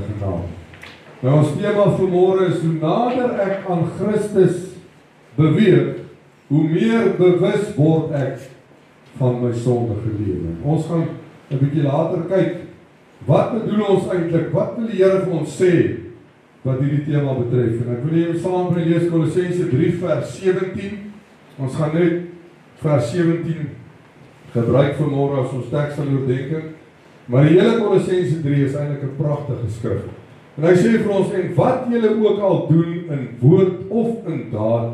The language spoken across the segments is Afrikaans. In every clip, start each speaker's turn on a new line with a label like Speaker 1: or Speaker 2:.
Speaker 1: genaamd. Nou ons tema vanmôre is, hoe nader ek aan Christus beweeg, hoe meer bewus word ek van my sondige lewe. Ons gaan 'n bietjie later kyk, wat bedoel ons eintlik, wat wil die Here vir ons sê, wat hierdie tema betref. En ek wil hê saam met my lees Kolossense 3 vers 17, ons gaan net vers 17 gebruik vanmôre as ons teks van oordeenking, maar die hele Kolossense 3 is eintlik 'n pragtige skrif. En hy sê vir ons, en wat julle ook al doen in woord of in daad,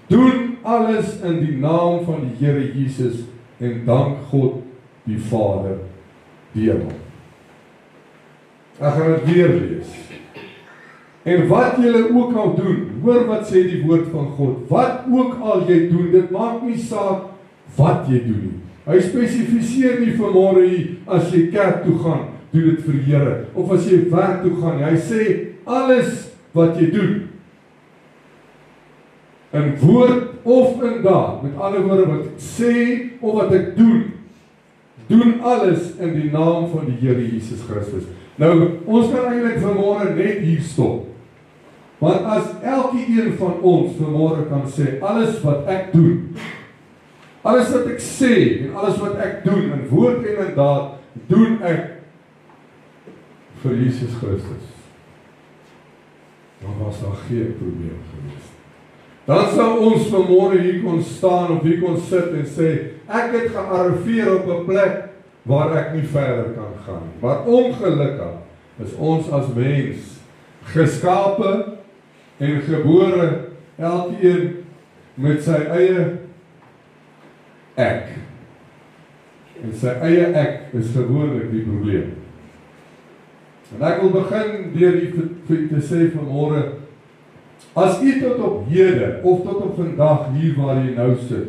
Speaker 1: doen alles in die naam van die Here Jesus en dank God die Vader deur hom. Ek gaan dit weer lees. En wat julle ook al doen, hoor wat sê die woord van God, wat ook al jy doen, dit maak nie saak wat jy doen nie. Hy spesifiseer nie vanmôre hier, as jy kerk toe gaan, doen dit vir die Here, of as jy werk toe gaan, hy sê, alles wat jy doen, in woord of in daad, met ander woorde wat ek sê, of wat ek doen alles in die naam van die Here Jesus Christus. Nou, ons kan eintlik vanmôre net hier stop, want as elke een van ons vanmôre kan sê, alles wat ek doen, alles wat ek sê, en alles wat ek doen, in woord en in daad, doen ek vir Jesus Christus, dan was daar geen probleem gewees. Dan sou ons vanmôre hier kon staan, of hier kon sit en sê, ek het gearriveer op 'n plek, waar ek nie verder kan gaan. Maar ongelukkig is ons as mens, geskape en gebore, elkeen met sy eie ek. En sy eie ek is gewoonlik die probleem. En ek wil begin deur vir te sê vanmôre, as u tot op hede, of tot op vandag hier waar jy nou sit,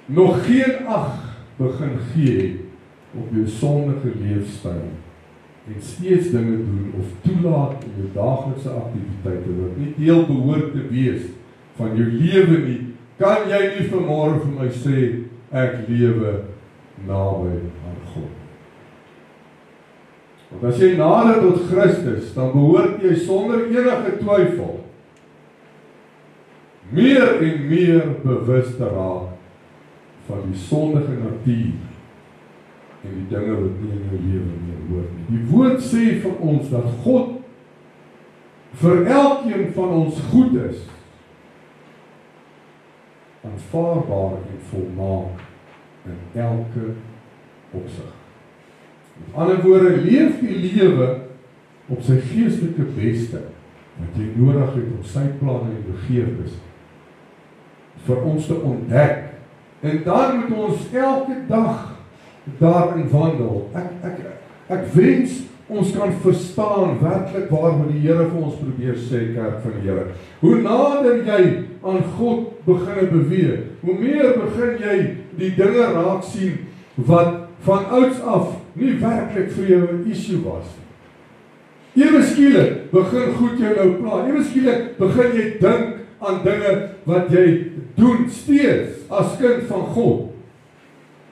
Speaker 1: nog geen ag begin gee op jou sondige leefstyl, en steeds dinge doen, of toelaat in jou daaglikse aktiwiteite, wat nie deel behoort te wees van jou lewe nie, kan jy nie vanmôre vir my sê, ek lewe naby aan God. Want as jy nader tot Christus, dan behoort jy sonder enige twyfel meer en meer bewus te raak van die sondige natuur en die dinge wat nie in jou lewe meer hoort nie. Die woord sê vir ons dat God vir elkeen van ons goed is, aanvaarbaar en volmaak in elke opsig. Met ander woorde, leef die lewe op sy geestelike beste, wat jy nodig het om sy planne en begeertes vir ons te ontdek. En dan moet ons elke dag daarin wandel. Ek wens ons kan verstaan werklik waar wat die Here vir ons probeer sê, kerk van die Here. Hoe nader jy aan God begin beweeg, hoe meer begin jy die dinge raak sien wat van ouds af nie werklik vir jou 'n issue was. Ewe skielik begin goed jou nou pla. Ewe skielik begin jy dink aan dinge wat jy doen steeds as kind van God.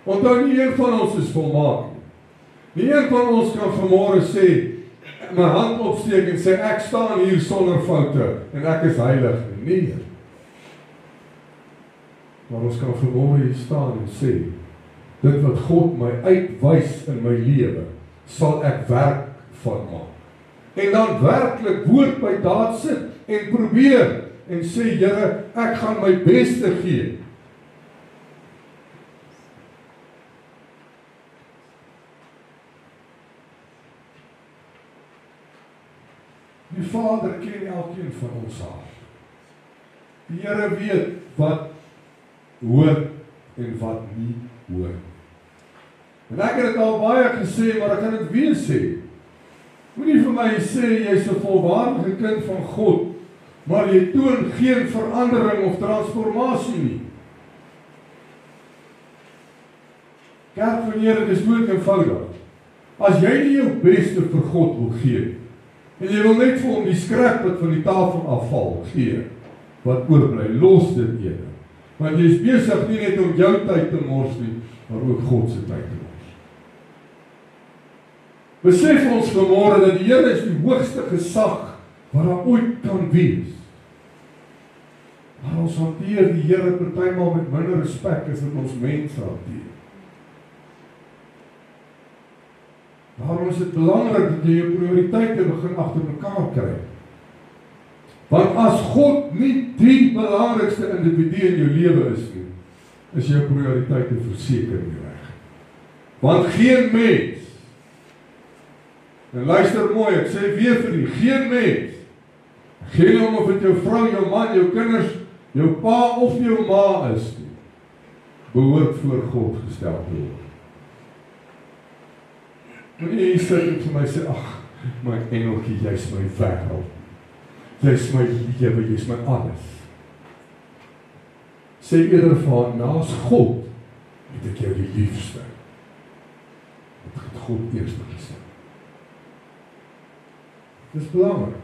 Speaker 1: Onthou, nie een van ons is volmaak nie. Nie een van ons kan vanmôre sê, my hand opsteek en sê, ek staan hier sonder foute en ek is heilig. Nee. Maar ons kan vanmôre hier staan en sê, dit wat God my uitwys in my lewe, sal ek werk van maak. En dan werklik woord by daad sit en probeer en sê, Here, ek gaan my beste gee. Die Vader ken elkeen van ons hart. Die Here weet wat hoort en wat nie hoort. En ek het dit al baie gesê, maar ek kan dit weer sê. Moenie vir my sê, jy is 'n volwaardige kind van God, maar jy toon geen verandering of transformasie nie. Kerk van die Here, dis dood eenvoudig. As jy nie jou beste vir God wil gee, en jy wil net vir hom die skrap wat van die tafel afval gee, wat oorbly, los dit eerder. Want jy is besig nie net om jou tyd te mors nie, maar ook God se tyd te mors. Besef ons vanmôre dat die Here is die hoogste gesag wat daar ooit kan wees. Maar ons hanteer die Here partymal met minder respek as wat ons mense hanteer. Daarom is dit belangrik dat jy jou prioriteite begin agter mekaar kry. Want as God nie die belangrikste individu in jou lewe is nie, is jou prioriteite verseker nie reg. Want geen mens, en luister mooi, ek sê weer vir u, geen mens, geen om of dit jou vrou, jou man, jou kinders, jou pa of jou ma is nie, behoort voor God gestel te word. Wanneer jy sit en vir my sê, ag, my engeltjie, jy is my wêreld. Jy is my lewe, jy is my alles. Sê eerder van, naas God, het ek jou die liefste. Het God eerst gestel. Dit is belangrik.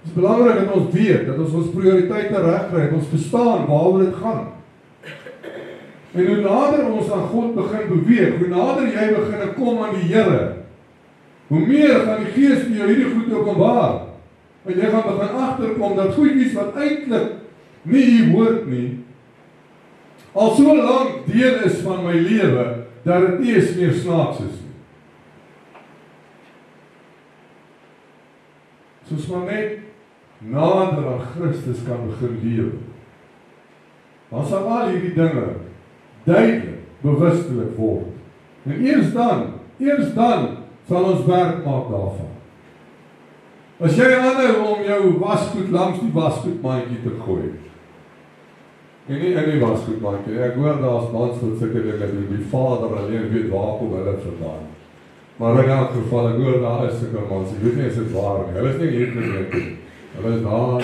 Speaker 1: Het is belangrik dat ons weet, dat ons prioriteite reg kry, dat ons verstaan waaroor dit gaan. En hoe nader ons aan God begin beweeg, hoe nader jy begin kom aan die Here, hoe meer gaan die Gees vir jou hierdie goed openbaar. En jy gaan begin agterkom dat goedjies wat eintlik nie hier hoort nie, al so lank deel is van my lewe, dat dit nie eens meer snaaks is nie. Soos maar net nader aan Christus kan begin lewe. Dan sal al hierdie dinge duidelik, bewustelik word. En eers dan sal ons werk maak daarvan. As jy aanhou om jou wasgoed langs die wasgoedmandjie te gooi, en nie in die wasgoedmandjie, ek hoor daar's mans wat sulke dinge doen, die vader alleen weet waar kom hulle vandaan. Maar in elk geval, ek hoor daar is sulke mans, ek weet nie as dit waar nie, hulle is nie hier geweet, hulle is daar,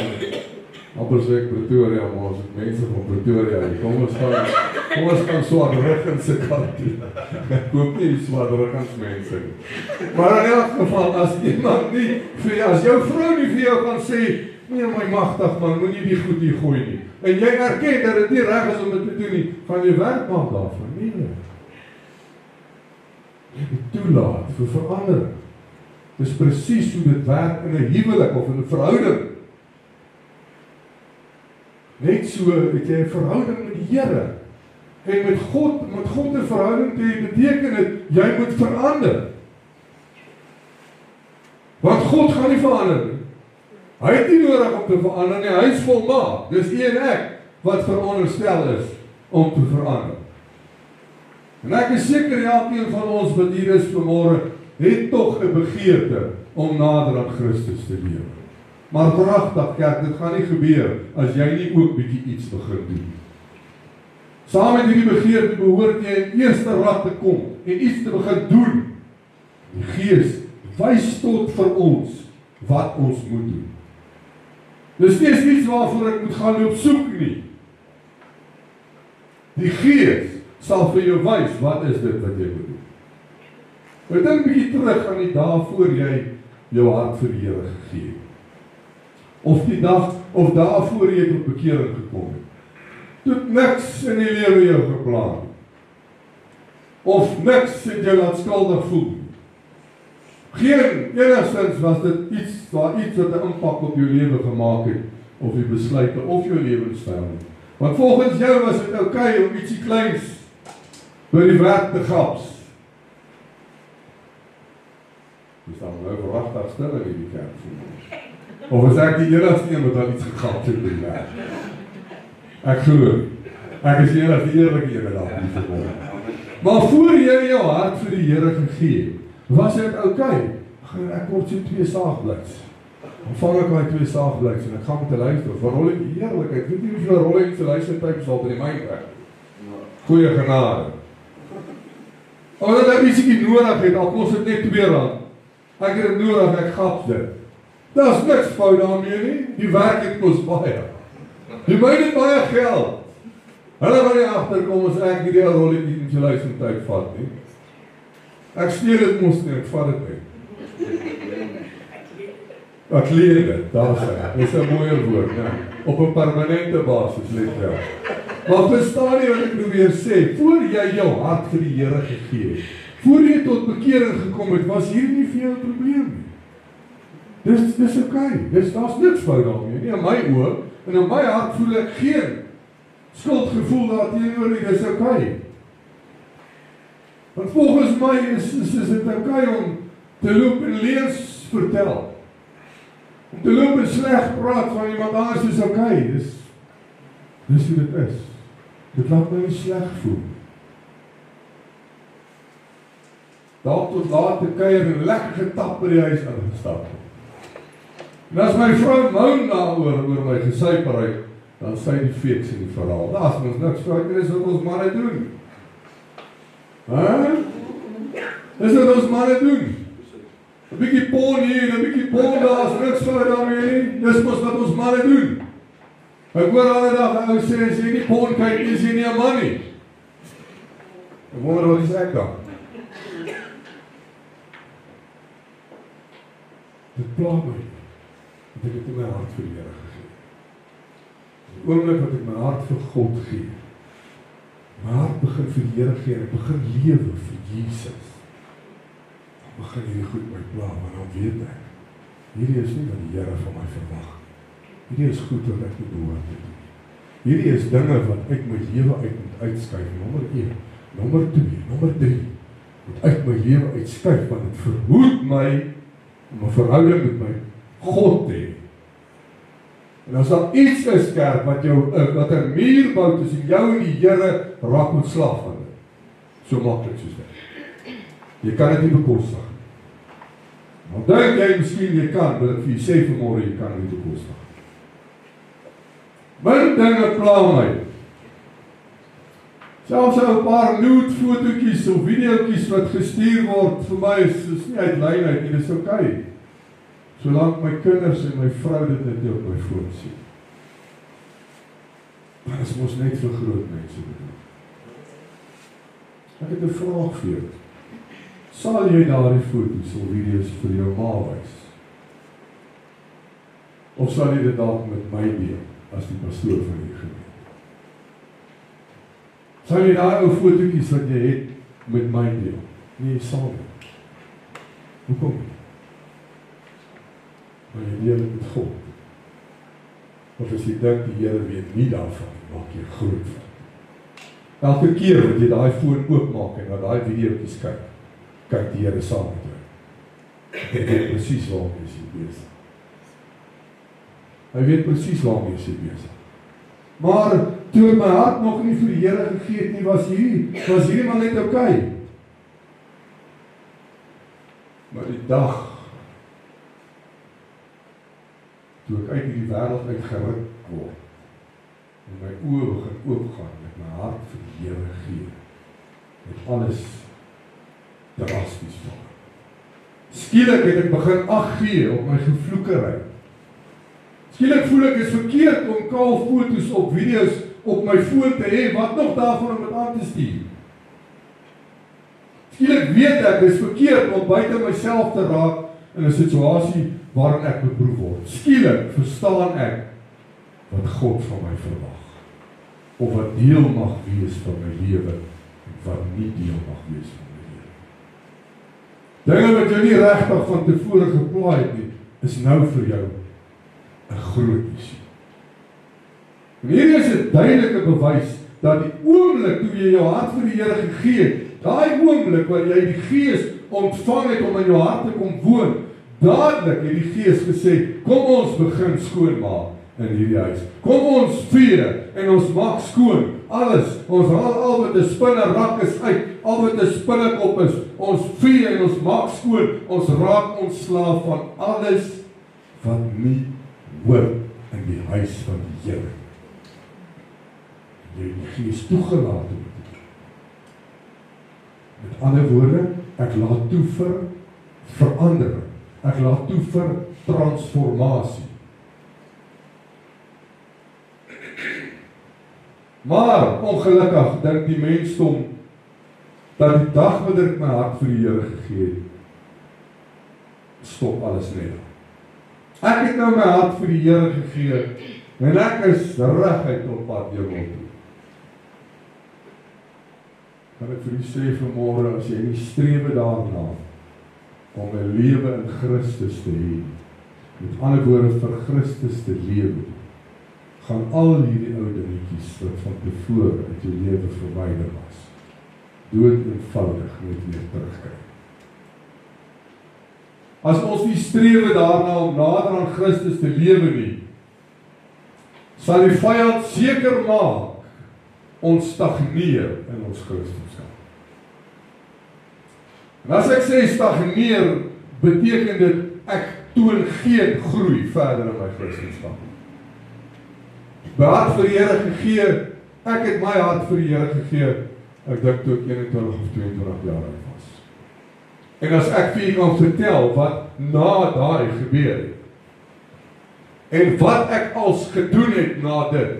Speaker 1: amper sê ek Pretoria, maar ons het mense van Pretoria, kom ons gaan Swartruggense kant toe. Ek koop nie die Swartruggense mense nie. Maar in elk geval, as iemand nie, as jou vrou nie vir jou kan sê, nee my magtig man, moet nie die goed hier gooi nie. En jy erken dat dit nie reg is om dit te doen nie, gaan jy werk maak daarvan, nie. Jy moet toelaat vir verandering. Dis presies hoe dit werk in 'n huwelik of in 'n verhouding. Net so het jy 'n verhouding met die Here. En met God 'n verhouding te hê, beteken dit, jy moet verander. Want God gaan nie verander nie. Hy het nie nodig om te verander nie, hy is volmaak. Dis u en ek wat veronderstel is om te verander. En ek is seker elkeen van ons wat hier is vanmôre, het tog 'n begeerte om nader aan Christus te lewe. Maar pragtig kerk, dit gaan nie gebeur as jy nie ook bietjie iets begin doen. Saam met hierdie begeerte behoort jy in eerste rad te kom en iets te begin doen. Die Gees wys tot vir ons wat ons moet doen. Dis nie iets waarvoor ek moet gaan loop soek nie. Die Gees sal vir jou wys wat is dit wat jy moet doen. Ek dink 'n bietjie terug aan die dae voor jy jou hart vir die Here gegee het. Of die dag, of daarvoor jy tot bekering gekom het. Toe niks in die lewe jou geplan. Of niks het jou laat skuldig voel. Enigstens was dit iets wat 'n impak op jou lewe gemaak het, of die besluite, of jou lewenstyl. Want volgens jou was dit oukei om ietsie kleins by die werk te gaps. Dis dan nou verwagtig stil in die kerk. Of is ek die enigste een wat al iets gegapt het by die werk? Ek glo, ek is die enigste eerlike een wat nie verwonder. Maar voor jy jou hart vir die Here gegee, was dit oukei. Ek word so 2 saagbliks. Dan vang ek my 2 saagbliks en ek gaan met 'n luister. Verrol ek die eerlikheid. Weet nie hoeveel rol ek se luistertyd sal by die my kry. Goeie genade. Omdat ek ietsie nodig het, al kos dit net R2. Ek het dit nodig, ek gap dit. Daar's niks fout daarmee nie. Die werk het kos baie. Die my het baie geld. Hulle gaan nie agterkom as ek hierdie rolletjie in sy luistertyd vat nie. Ek steel dit mos nie, ek vat dit nie. Ek leer dit, daar sê. Dis 'n mooie woord, né? Op 'n permanente basis, let wel. Maar verstaan jy wat ek probeer sê? Voor jy jou hart vir die Here gegee het, Voor jy tot bekering gekom het, was hier nie vir jou 'n probleem nie. Dis oké. Daar's niks fout daarmee nie. In my oë en in my hart voel ek geen skuldgevoel daarteenoor nie. Dis oké. Want volgens my is dit oké om te loop en leuns vertel. Om te loop en sleg praat van iemand anders is oké. Dis hoe dit is. Dit laat my nie sleg voel. Daar tot laat te kuier en lekker getap by die huis ingestap. En as my vrou moan daaroor oor my gesuiperheid, dan sy die feeks in die verhaal. Daar's mos niks fout nie, dis wat ons manne doen. Dis wat ons manne doen. 'n bietjie porn hier, 'n bietjie porn daar, is niks fout daarmee nie. Dis mos wat ons manne doen. Ek hoor alle dag ou sê, as jy nie porn kyk, is jy nie 'n man nie. Ek wonder wat is ek dan? Dit pla my. Dat ek het in my hart vir die Here gegee. Die oomblik wat ek my hart vir God gee, my hart begin vir die Here gee, en ek begin lewe vir Jesus. Dan begin hierdie goed my pla, maar dan weet ek, hierdie is nie wat die Here van my verwag. Hierdie is goed wat ek behoort te doen. Hierdie is dinge wat uit my lewe uit moet uitskuif. Nommer 1, nommer 2, nommer 3, moet uit my lewe uitskuif, want dit verhoed my om 'n verhouding met my God te hê. En as daar iets is, kerk, wat 'n muur bou tussen jou en die Here, raak ontslaaf van dit. So maklik soos dit. Jy kan dit nie bekostig. Nou dink jy miskien jy kan, wil ek vir jy sê vanmôre, jy kan dit nie bekostig. Min dinge pla my. Selfs 'n paar nude fotootjies of videootjies wat gestuur word, vir my is nie uit lynheid nie, dis oké. Solank my kinders en my vrou dit net op my foon sien. Maar dit mos net vir groot mense bedoel. Ek het 'n vraag vir jou. Sal jy daardie foto's of video's vir jou ma wys? Of sal jy dit dalk met my deel, as die pastoor van die gemeente? Sal jy daai ou fotootjies wat jy het, met my deel? Nee, sal nie. Hoekom? Maar jy deel dit met God. Want as jy dink die Here weet nie daarvan, maak jy groot van. Elke keer wat jy daai foon oopmaak en wat daai videoetjies kyk die Here saam met jou. Hy weet presies waarmee jy besig. Hy weet presies waarmee jy besig. Maar toe ek my hart nog nie vir die Here gegee het nie, was hierdie maar net oké. Maar die dag toe ek uit hierdie wêreld uitgeruk word, en my oë begin oopgaan, met my hart vir die Here gee, met alles drasties verander. Skielik het ek begin ag gee op my gevloekery. Skielik voel ek is verkeerd om kaal foto's op video's op my foon te hê, wat nog daarvan om dit aan te stuur. Skielik weet ek, dis verkeerd om buite myself te raak in 'n situasie waarin ek beproef word. Skielik verstaan ek wat God van my verwag, of wat deel mag wees van my lewe, en wat nie deel mag wees van my lewe. Dinge wat jy nie regtig van tevore geplan het nie, is nou vir jou 'n groot issue. En hier is 'n duidelike bewys dat die oomblik toe jy jou hart vir die Here gegee het, daai oomblik waar jy die Gees ontvang het om in jou hart te kom woon, dadelik het die Gees gesê, kom ons begin skoonmaak in hierdie huis. Kom ons vee en ons maak skoon. Alles, ons haal al wat 'n spinnerak is uit, al wat 'n spinnekop is, ons vee en ons maak skoon. Ons raak ontslaaf van alles wat nie hoort in die huis van die Here. Jy het die Gees toegelaat om dit te doen. Met ander woorde, ek laat toe vir verandering. Ek laat toe vir transformasie. Maar ongelukkig dink die mensdom dat die dag wat ek my hart vir die Here gegee het, stop alles net. Ek het nou my hart vir die Here gegee en ek is reguit op pad hemel toe. kan ek vir u sê vanmôre, as jy nie strewe daarna om 'n lewe in Christus te hê, met ander woorde vir Christus te lewe, gaan al hierdie ou dingetjies wat van tevore uit jou lewe verwyder was, dood eenvoudig net weer terugkry. As ons nie strewe daarna om nader aan Christus te lewe nie, sal die vyand seker maak ons stagneer in ons Christendom. En as ek sê stagneer, beteken dit ek toon geen groei verder in my Christendom. My hart vir die Here gegee, ek het my hart vir die Here gegee, ek dink toe ek 21 of 22 jaar oud was. En as ek vir julle kan vertel wat na daai gebeur het, en wat ek als gedoen het na dit,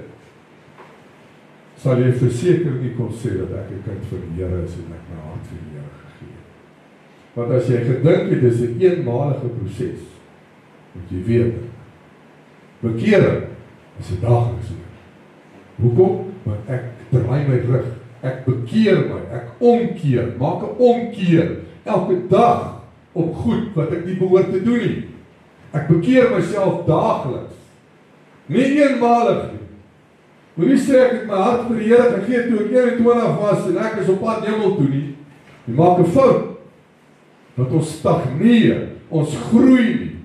Speaker 1: sal jy verseker nie kon sê dat ek 'n kind vir die Here is en ek my hart vir die Here gegee het. Want as jy gedink het, dis 'n eenmalige proses, moet jy weet, bekering is 'n daaglikse ding. Hoekom? Want ek draai my rug, ek bekeer my, ek omkeer, maak 'n omkeer, elke dag op goed wat ek nie behoort te doen nie. Ek bekeer myself daagliks, nie eenmalig nie. Moet nie sê ek het my hart vir die Here gegee toe ek 21 was en ek is op pad hemel toe nie. Jy maak 'n fout, dat ons stagneer, ons groei nie.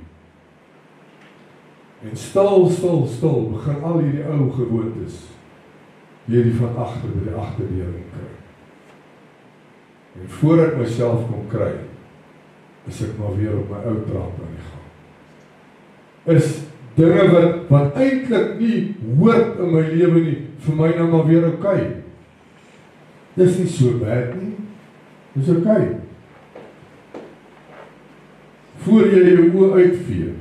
Speaker 1: En stil, begin al hierdie ou gewoontes weer die van agter by die agterdeur kry. En voor ek myself kon kry, is ek maar weer op my ou trap aan die gang. Is dinge wat eintlik nie hoort in my lewe nie, vir my nou maar weer okay. Dis nie so bad nie, dis okay. Voor jy jou oë uitvee,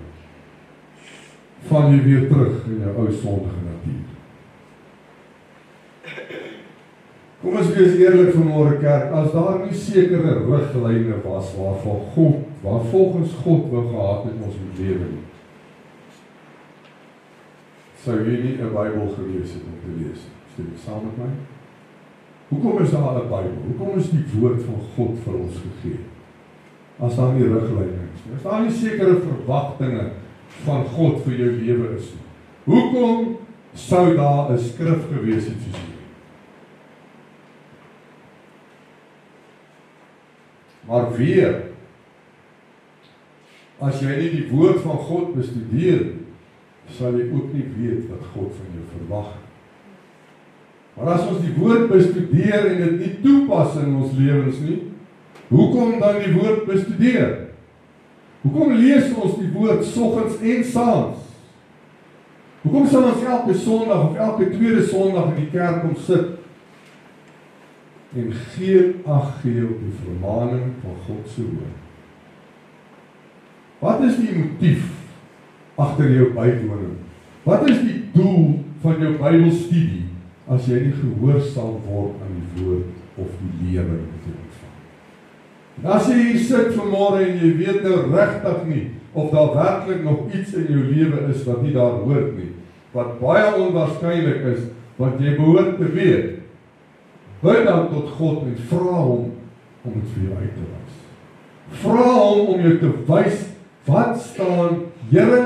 Speaker 1: val jy weer terug in jou ou sondige natuur. Kom ons wees eerlik vanmôre kerk, as daar nie sekere riglyne was waar volgens God wou gehad het ons moet lewe nie, sou jy nie 'n Bybel gelees het om te lees. Stem jy saam met my? Hoekom is daar 'n Bybel? Hoekom is die woord van God vir ons gegee? As daar nie riglyne is nie, as daar nie sekere verwagtinge van God vir jou lewe is nie, hoekom sou daar 'n skrif gewees het soos hierdie? Maar weer, as jy nie die woord van God bestudeer, sal jy ook nie weet wat God van jou verwag. Maar as ons die woord bestudeer en dit nie toepas in ons lewens nie, hoekom dan die woord bestudeer? Hoekom lees ons die woord soggens en saans? Hoekom sal ons elke Sondag of elke tweede Sondag in die kerk kom sit en geen ag gee op die vermaning van God se woord? Wat is die motief agter jou bywoning? Wat is die doel van jou Bybelstudie as jy nie gehoorsaam word aan die woord of die lewe wat jy ontvang? En as jy hier sit vanmôre en jy weet nou regtig nie of daar werklik nog iets in jou lewe is wat nie daar hoort nie, wat baie onwaarskynlik is, wat jy behoort te weet, bid dan tot God en vra hom om dit vir jou uit te wys. Vra hom om jou te wys wat staan, Here,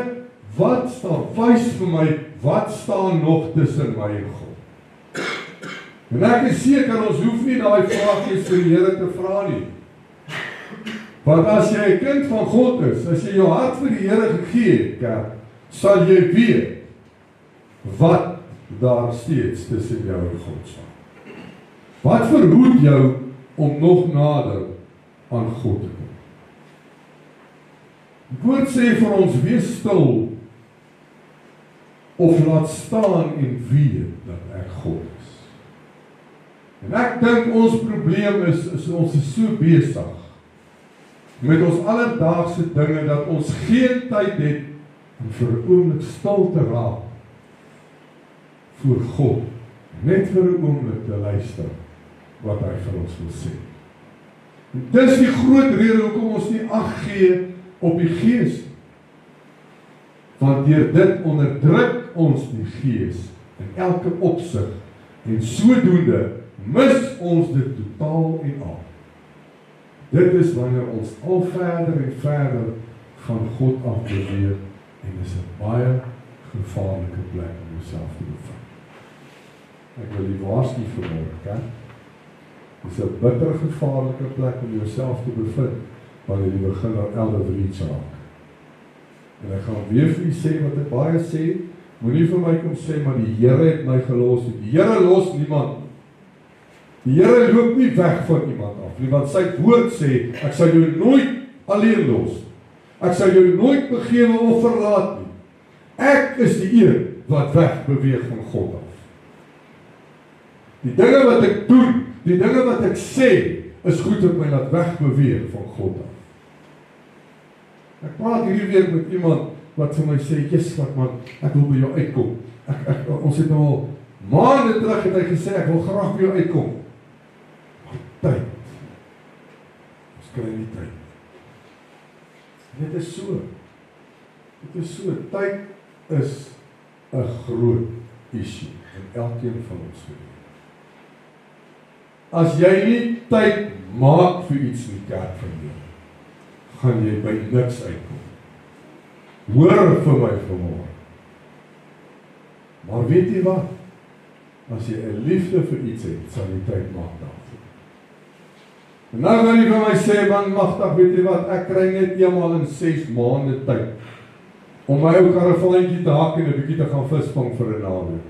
Speaker 1: wat staan, wys vir my, wat staan nog tussen my en God? En ek is seker, ons hoef nie daai vraagjies vir die Here te vra nie. Want as jy 'n kind van God is, as jy jou hart vir die Here gegee het, kerk, sal jy weet wat daar steeds tussen jou en God staan. Wat verhoed jou om nog nader aan God te kom? Die woord sê vir ons, wees stil, of laat staan en weet dat ek God is. En ek dink ons probleem is ons is so besig met ons alledaagse dinge, dat ons geen tyd het om vir 'n oomblik stil te raak voor God, net vir 'n oomblik te luister wat hy vir ons wil sê. En dis die groot rede hoekom ons nie ag gee op die Gees. Want deur dit onderdruk ons die Gees in elke opsig, en sodoende mis ons dit totaal en al. Dit is wanneer ons al verder en verder van God af beweeg en is 'n baie gevaarlike plek om jouself te bevind. Ek wil die waarsku vanmôre, kerk. Dit is 'n bitter gevaarlike plek om jouself te bevind wanneer jy begin aan Elder Reach raak. En ek gaan weer vir u sê wat ek baie sê, moenie vir my kom sê maar die Here het my gelos. Die Here los niemand. Die Here loop nie weg van iemand af nie, want sy woord sê, ek sal jou nooit alleen los. Ek sal jou nooit begewe of verlaat nie. Ek is die een wat wegbeweeg van God af. Die dinge wat ek doen, die dinge wat ek sê, is goed om my laat wegbeweeg van God af. Ek praat hierdie week met iemand wat vir my sê, "Jesus, wat man, ek wil by jou uitkom." Ons het nou al maande terug het hy gesê, "Ek wil graag by jou uitkom." Maar tyd. Ons kry nie tyd. Dit is so. Dit is so. Tyd is 'n groot issue in elkeen van ons lewe. As jy nie tyd maak vir iets in die kerk van jou, gaan jy by niks uitkom. Hoor vir my vanmôre. Maar weet jy wat? As jy 'n liefde vir iets het, sal jy tyd maak daarvoor. En nou wil jy vir my sê, man, magtig, weet jy wat? Ek kry net eenmal in 6 maande tyd om my ou karavaantjie te hak en 'n bietjie te gaan visvang vir 'n naweek.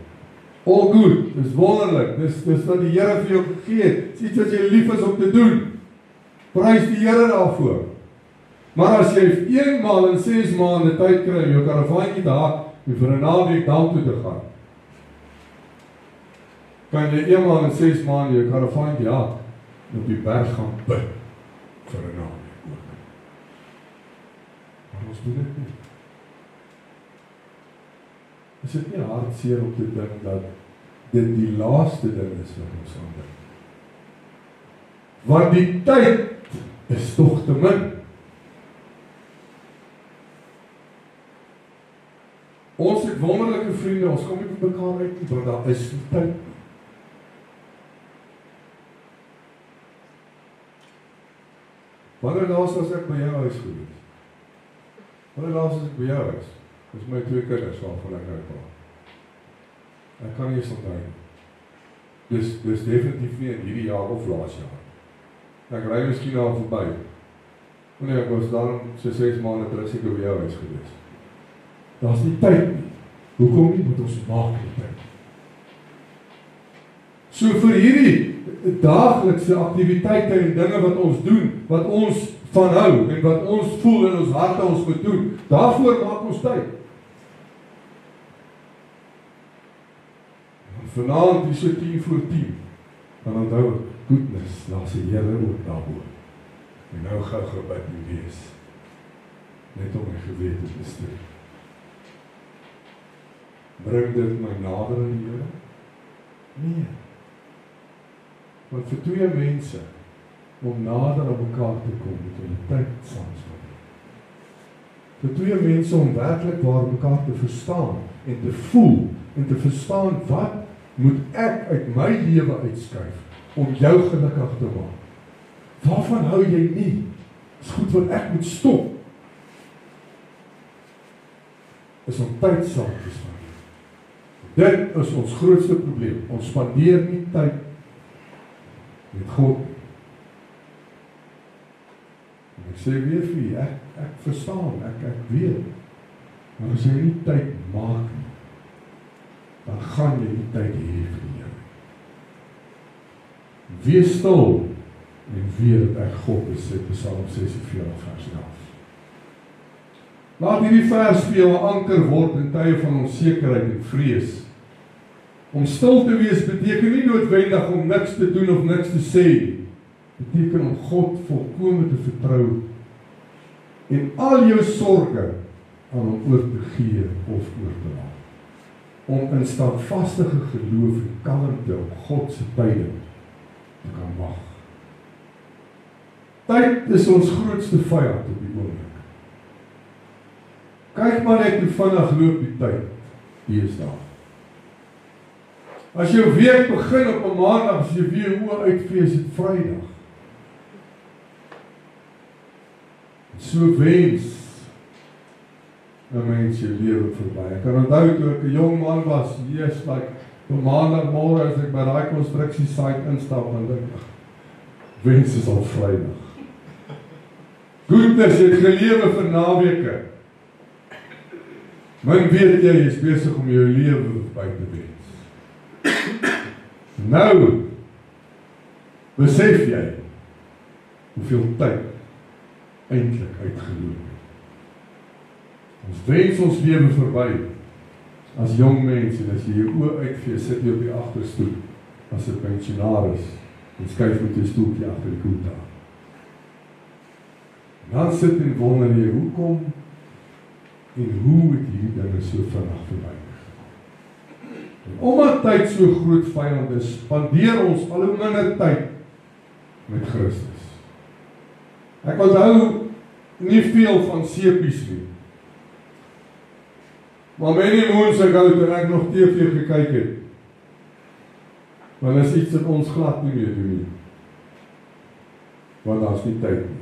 Speaker 1: All good, dis wonderlik, dis wat die Here vir jou gegee het, dis iets wat jy lief is om te doen. Prys die Here daarvoor. Maar as jy eenmal in 6 maande tyd kry om jou karavaantjie te hak en vir 'n naweek daartoe toe te gaan, kan jy eenmal in 6 maande jou karavaantjie hak en op die berg gaan bid vir 'n naweek ook. Maar ons doen dit nie. Is dit nie hartseer om te dink dat dit die laaste ding is wat ons aan dink? Want die tyd is tog te min. Ons het wonderlike vriende, ons kom nie met mekaar uit nie, want daar is nie tyd nie. Wanneer laas was ek by jou huis gewees? Wanneer laas was ek by jou huis? Dis my 2 kinders waarvan ek nou praat. Ek kan nie eens onthou nie. Dis definitief nie in hierdie jaar of laas jaar. Ek ry miskien daar verby. Nee, ek was daar so 6 maande terug seker by jou huis gewees. Daar's nie tyd nie. Hoekom nie? Want ons maak nie tyd. So vir hierdie daaglikse aktiwiteite en dinge wat ons doen, wat ons van hou en wat ons voel in ons harte ons moet doen, daarvoor maak ons tyd. Vanaand is so 10:10. Dan onthou ek, goodness, daar's die Here ook daarbo. En nou gou gebid en wees. Net om my gewete te sterk. Bring dit my nader aan die Here? Nee. Want vir 2 mense om nader aan mekaar te kom, moet hulle tyd saam spandeer. Vir 2 mense om werklik waar mekaar te verstaan en te voel en te verstaan wat moet ek uit my lewe uitskuif om jou gelukkig te maak. Waarvan hou jy nie? Dis goed wat ek moet stop. Is om tyd saam te spandeer. Dit is ons grootste probleem. Ons spandeer nie tyd met God. En ek sê weer vir jy, ek verstaan, ek weet. Maar as jy nie tyd maak nie, dan gaan jy nie tyd hê vir die Here. Wees stil en weet dat ek God is, sê Psalm 46 vers 11. Laat hierdie vers vir jou 'n anker word in tye van onsekerheid en vrees. Om stil te wees beteken nie noodwendig om niks te doen of niks te sê nie. Beteken om God volkome te vertrou en al jou sorge aan hom oor te gee of oor te laat. Om in standvastige geloof en kalmte op God se tyding te kan wag. Tyd is ons grootste vyand op die oomblik. Kyk maar net hoe vinnig loop die tyd. Hier is daar. As jou week begin op 'n maandag, as jy weer oë uitvee, is dit Vrydag. So wens 'n mens jou lewe verby. Ek kan onthou toe ek 'n jong man was, yes, like, op maandagmôre as ek by daai konstruksiesite instap, dan dink ek, wens is al Vrydag. Goedness, jy het gelewe vir naweke. Min weet jy is besig om jou lewe by te wens. Nou, besef jy hoeveel tyd eintlik uitgeloop het. Ons wens ons lewe verby. As jong mense, as jy jou oë uitvee, sit jy op die agterstoel as 'n pensionaris en skuif met jou stoeltjie agter die koelta. Dan sit en wonder jy, hoekom en hoe het hierdie dinge so vinnig verby gegaan? En omdat tyd so groot vyand is, spandeer ons al hoe minder tyd met Christus. Ek onthou nie veel van sepies nie. Maar many moons ago, toe ek nog TV gekyk het, want is iets wat ons glad nie meer doen nie. Want daar is nie tyd nie.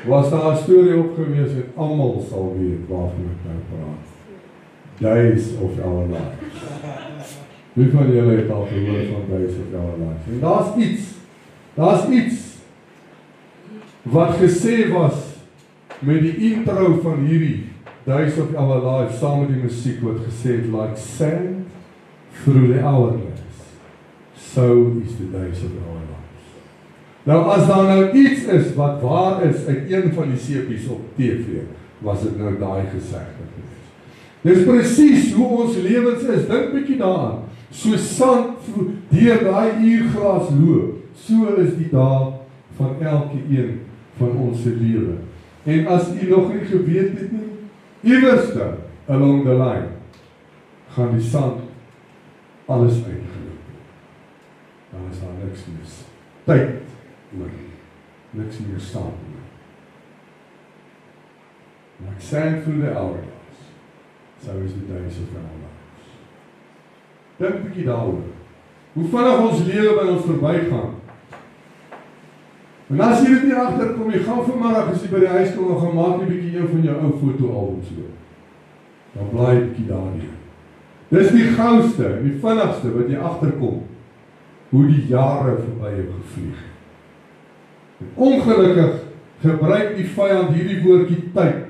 Speaker 1: Was daar 'n storie opgewees en almal sal weet waarvan ek nou praat. Days of Our Lives. Wie van julle het al gehoor van Days of Our Lives? En daar's iets wat gesê was met die intro van hierdie Days of Our Lives, saam met die musiek wat gesê het, like sand through the hourglass, so is the days of our lives. Nou as daar nou iets is wat waar is uit een van die sepies op TV, was dit nou daai gesegde gewees. Dis presies hoe ons lewens is, dink bietjie daaraan. So sand deur daai uurglas loop, so is die dae van elke een van ons se lewe. En as u nog nie geweet het nie, iewerste along the line gaan die sand alles uitgeloop. Dan is daar niks meer tyd oor, niks meer staan oor. Like sand through the hourglass, so is the days of our lives. Dink bietjie daaroor. Hoe vinnig ons lewe by ons verbygaan. En as jy dit nie agterkom, jy gaan vanmiddag as jy by die huis kom, dan gaan maak jy bietjie een van jou ou fotoalbums oop. Dan blaai bietjie daarin. Dis die gouste, die vinnigste wat jy agterkom, hoe die jare verby jou gevlieg. En ongelukkig gebruik die vyand hierdie woordjie tyd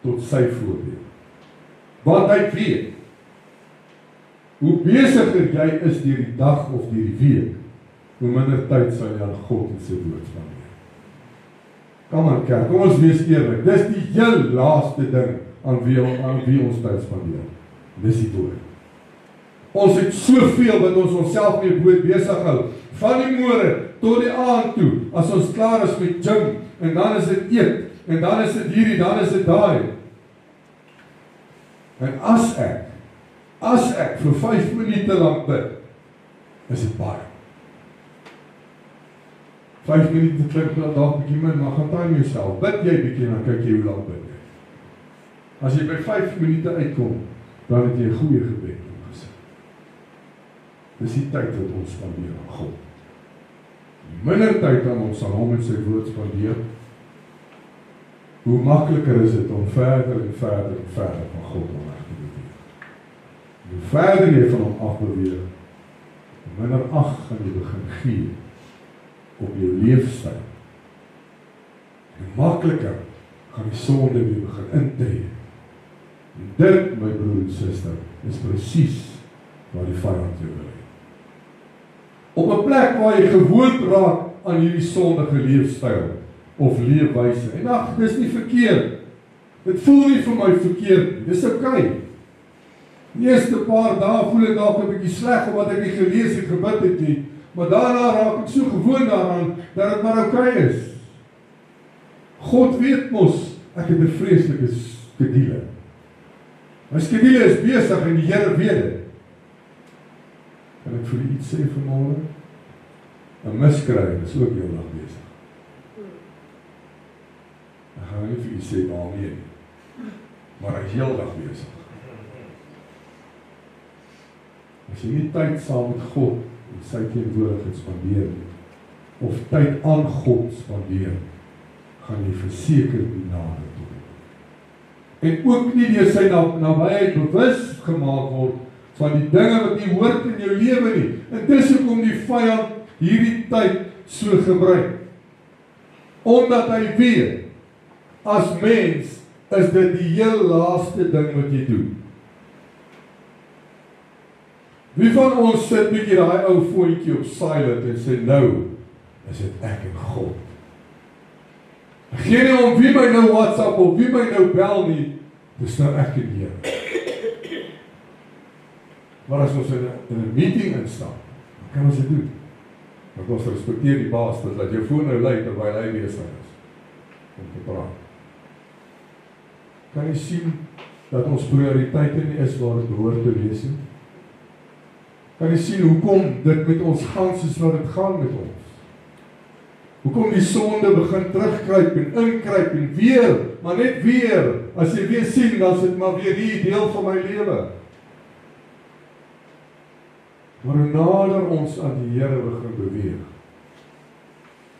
Speaker 1: tot sy voordeel. Want hy weet, hoe besiger jy is deur die dag of deur die week, hoe minder tyd sal jy aan God en sy woord spandeer. Kom aan kerk, kom ons wees eerlik. Dis die heel laaste ding aan wie ons tyd spandeer. Dis die woord. Ons het soveel wat ons onsself mee woord besig hou. Van die môre tot die aand toe, as ons klaar is met gym, en dan is dit eet, en dan is dit hierdie, dan is dit daai. En as ek vir 5 minute lank bid, is dit baie. 5 minute klink dalk bietjie min, maar gaan time jouself. Bid jy bietjie, dan kyk jy hoe lank bid jy. As jy by 5 minute uitkom, dan het jy 'n goeie gebed opgesit. Dis die tyd wat ons spandeer aan God. Minder tyd aan ons aan hom en sy woord spandeer, hoe makliker is dit om verder en verder en verder van God weg te beweeg. Hoe verder jy van hom afbeweeg, hoe minder ag gaan jy begin gee op jou leefstyl. En makliker gaan die sonde weer begin intree. En dit, my broer en suster, is presies waar die vyand jou wil hê. Op 'n plek waar jy gewoond raak aan hierdie sondige leefstyl of leefwyse. En ag, dis nie verkeerd. Dit voel nie vir my verkeerd nie. Dis oukei. Die eerste paar dae voel ek dalk 'n bietjie sleg omdat ek nie gelees en gebid het nie. Maar daarna raak ek so gewoond daaraan dat dit maar oukei is. God weet mos, ek het 'n vreeslike skedule. My skedule is besig en die Here weet dit. Kan ek vir u iets sê vanmôre? 'n Miskrying is ook heeldag besig. Ek gaan nie vir u sê waarmee nie, maar hy is heeldag besig. As jy nie tyd saam met God en sy teenwoordigheid spandeer nie, of tyd aan God spandeer, gaan jy verseker nie nader toe. En ook nie deur sy nabyheid bewus gemaak word van die dinge wat nie hoort in jou lewe nie. En dis hoekom die vyand hierdie tyd so gebruik. Omdat hy weet, as mens is dit die heel laaste ding wat jy doen. Wie van ons sit bietjie daai ou foontjie op silent en sê nou is dit ek en God. Geen om wie my nou WhatsApp of wie my nou bel nie, dis nou ek en Here. Maar as ons in 'n meeting instap, dan kan ons dit doen. Want ons respekteer die baas, dat jou foon nou lui terwyl hy besig is om te praat. Kan jy sien dat ons prioriteite nie is waar dit behoort te wees nie? Kan jy sien hoekom dit met ons gaan soos wat dit gaan met ons? Hoekom die sonde begin terugkruip en inkruip en weer, maar net weer, as jy weer sien, dan is dit maar weer hier deel van my lewe. Maar hoe nader ons aan die Here begin beweeg,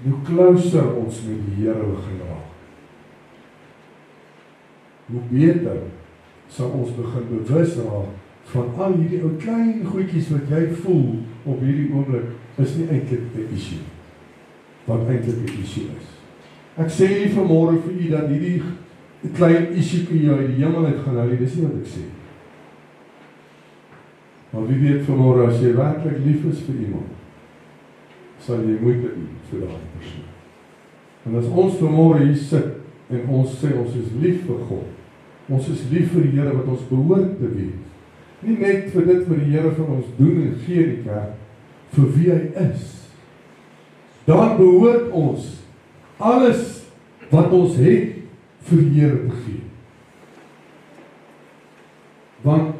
Speaker 1: hoe closer ons met die Here begin raak, hoe beter sal ons begin bewus raak van al hierdie ou klein goedjies wat jy voel op hierdie oomblik is nie eintlik 'n issue. Wat eintlik 'n issue is. Ek sê nie vanmôre vir u dat hierdie klein issue jou uit die hemel uit gaan hou nie, dis nie wat ek sê. Maar wie weet vanmôre as jy werklik lief is vir iemand, sal jy moeite doen vir daardie persoon. En as ons vanmôre hier sit en ons sê ons is lief vir God, ons is lief vir die Here wat ons behoort te wees. Nie net vir dit wat die Here vir ons doen en gee in die kerk, vir wie hy is. Dan behoort ons alles wat ons het vir die Here te gee. Want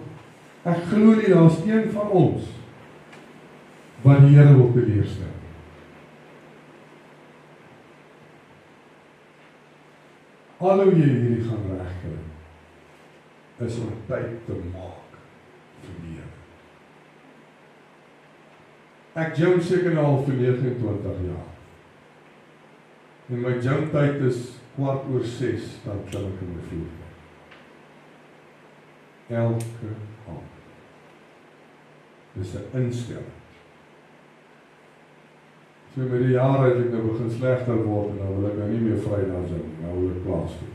Speaker 1: ek glo nie daar is een van ons wat die Here wil teleurstel. Al hoe jy hierdie gaan regkry, is om tyd te maak vir die Here. Ek gym seker nou al vir 29 jaar. En my gym tyd is 6:15, dan klim ek in my voertuig. Elke aand. Dis 'n instelling. So met die jare het ek nou begin slegter word en nou wil ek nou nie meer Vrydag gym, nou wil ek plaas toe.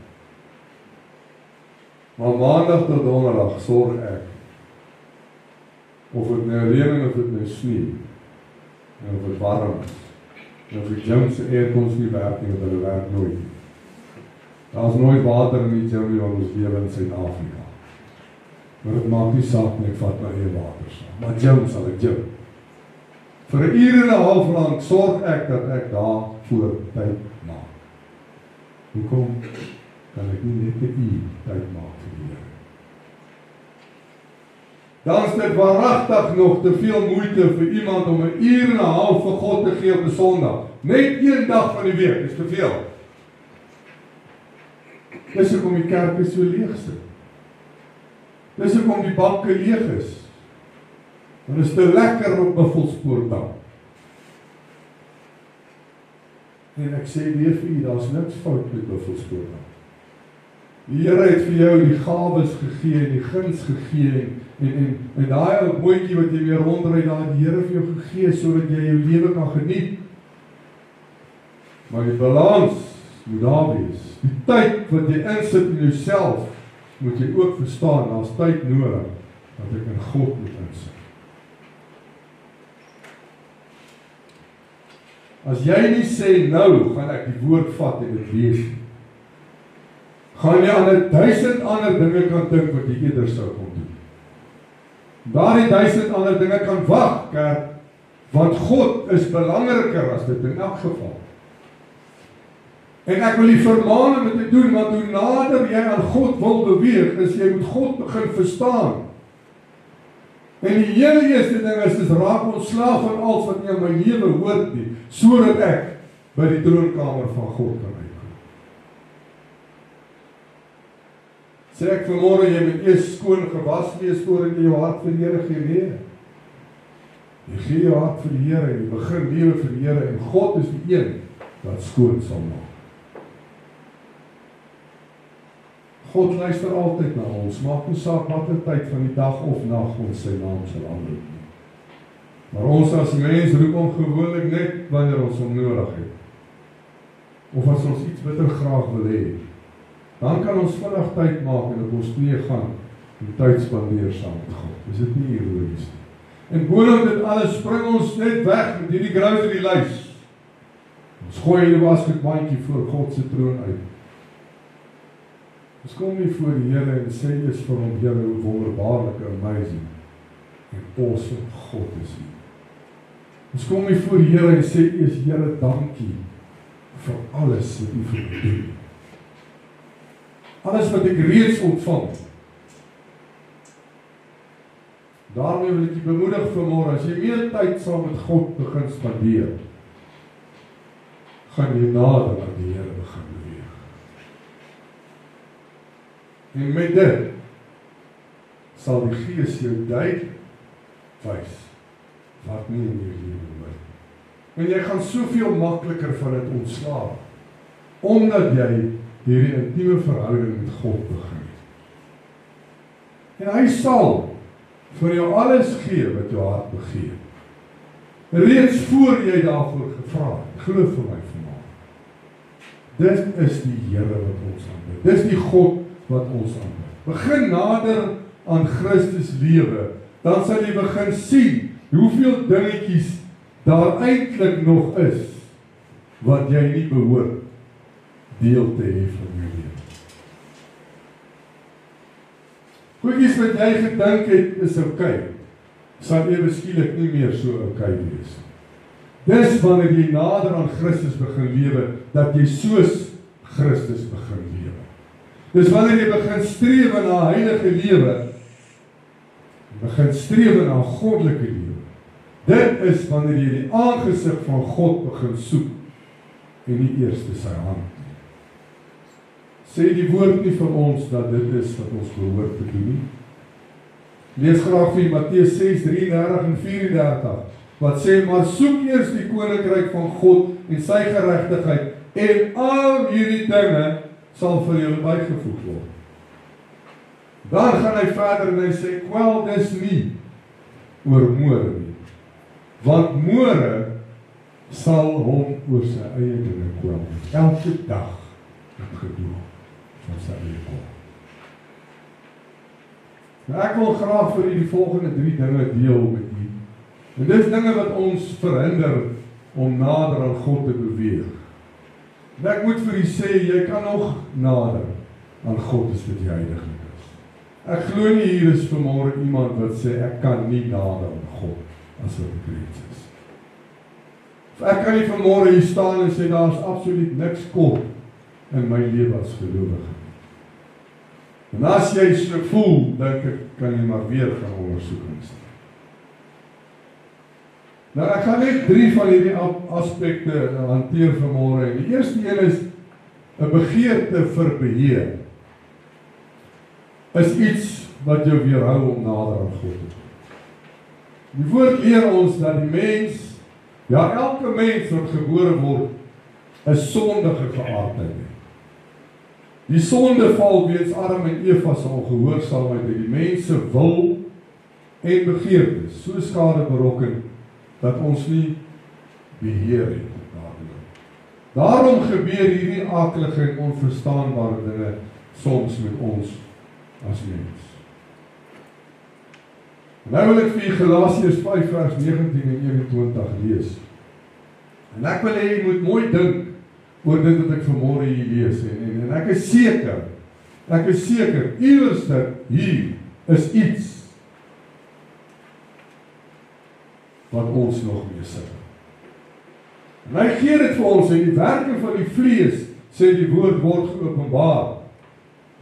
Speaker 1: Maar maandag tot donderdag sorg ek, of het nou reën of het nou sneeu, en of het warm is, en of die gym se aircons nie werk nie, want hulle werk nooit. Daar is nooit water in die gym nie, want ons lewe in Suid-Afrika. Maar het maak nie saak nie, ek vat my eie water saam. Maar gym sal ek gym. Vir 1 uur en 'n half lang sorg ek dat ek daarvoor tyd maak. Hoekom kan ek nie net 'n uur tyd maak vir die Here? Dan is dit waaragtig nog te veel moeite vir iemand om 1 uur en 'n half vir God te gee op 'n Sondag. Net 1 dag van die week is te veel. Dis hoekom die kerk so leeg is. Dis hoekom die banke leeg is. Want is te lekker op Buffelspoortdag. En ek sê weer vir u, daar's niks fout met Buffelspoortdag. Die Here het vir jou die gawes gegee, die guns gegee, en daai ou bootjie wat jy weer rondry, daai het die Here vir jou gegee, sodat jy jou lewe kan geniet. Maar die balans moet daar wees. Die tyd wat jy insit in jouself, moet jy ook verstaan, daar's tyd nodig, dat ek in God moet insit. As jy nie sê, nou gaan ek die woord vat en dit lees, gaan jy aan 1000 ander dinge kan dink wat jy eerder sou kon doen. Daardie 1000 ander dinge kan wag, kerk, want God is belangriker as dit in elk geval. En ek wil die vermaan om dit te doen, want hoe nader jy aan God wil beweeg, is jy moet God begin verstaan. En die hele eerste ding is raak ontslaaf van alles wat nie in my lewe hoort nie, sodat ek by die troonkamer van God kan uitkom. Sê ek vanmôre, jy moet eers skoon gewas wees voordat jy jou hart vir die Here gee? Nee. Jy gee jou hart vir die Here en jy begin lewe vir die Here en God is die een wat skoon sal maak. God luister altyd na ons, maak nie saak watter tyd van die dag of nag ons sy naam sal aanroep nie. Maar ons as mens roep hom gewoonlik net wanneer ons hom nodig het. Of as ons iets bitter graag wil hê. Dan kan ons vinnig tyd maak en op ons knieë gaan en tyd spandeer saam met God. Is dit nie ironies nie? En boonop dit alles spring ons net weg met hierdie grocery lys. Ons gooi die basketbandjie voor God se troon uit. Ons kom nie voor die Here en sê eers vir hom, Here, hoe wonderbaarlik, amazing en awesome God is U. Ons kom nie voor die Here en sê eers, Here, dankie vir alles wat U vir my doen. Alles wat ek reeds ontvang. Daarmee wil ek jy bemoedig vanmôre, as jy meer tyd saam met God begin spandeer, gaan jy nader aan die Here begin beweeg. En met dit sal die Gees jou duidelik wys wat nie in jou lewe hoort. En jy gaan soveel makliker van dit ontslae, omdat jy hierdie intieme verhouding met God begin. En hy sal vir jou alles gee wat jou hart begeer. Reeds voor jy daarvoor gevra het, glo vir my vanmôre. Dit is die Here wat ons aanbid. Dis die God wat ons aanbid. Begin nader aan Christus lewe, dan sal jy begin sien hoeveel dingetjies daar eintlik nog is wat jy nie behoort deel te hê van jou lewe. Goedjies wat jy gedink het is oukei, sal ewe skielik nie meer so oukei wees. Dis wanneer jy nader aan Christus begin lewe, dat jy soos Christus begin lewe. Dis wanneer jy begin strewe na heilige lewe, begin strewe na goddelike lewe. Dit is wanneer jy die aangesig van God begin soek, en nie eers sy hand. Sê die woord nie vir ons dat dit is wat ons behoort te doen nie. Lees graag vir Matteus 6:33 en 34, wat sê, maar soek eers die koninkryk van God en sy geregtigheid, en al hierdie dinge sal vir julle bygevoeg word. Dan gaan hy verder en hy sê, kwel dis nie oor môre nie, want môre sal hom oor sy eie dinge kwel. Elke dag het gedoen van sy eie kwel. Nou ek wil graag vir u die volgende 3 dinge deel met u. En dit is dinge wat ons verhinder om nader aan God te beweeg. En ek moet vir u sê, jy kan nog nader aan God as dit heiliglik is. Ek glo nie hier is vanmôre iemand wat sê, ek kan nie nader aan God as wat ek reeds is. Ek kan nie vanmôre hier staan en sê, daar is absoluut niks kort in my lewe as gelowige. En as jy so voel, dink ek, kan jy maar weer gaan ondersoekings doen. Nou ek gaan net 3 van hierdie aspekte hanteer vanmôre. Die eerste een is 'n begeerte vir beheer. Is iets wat jou weerhou om nader aan God te kom. Die woord leer ons dat die mens, ja elke mens wat gebore word, 'n sondige geaardheid het. Die sondeval weens Adam en Eva se ongehoorsaamheid het die mense wil en begeertes so skade berokken dat ons nie beheer het daaroor. Daarom gebeur hierdie aaklige en onverstaanbare dinge soms met ons as mens. Nou wil ek vir Galasiërs 5 vers 19 en 21 lees. En ek wil hê jy moet mooi dink oor dit wat ek vanmôre hier lees. En ek is seker, iewers hier is iets wat ons nog mee sit. En hy gee dit vir ons, en die werke van die vlees, sê die woord word geopenbaar.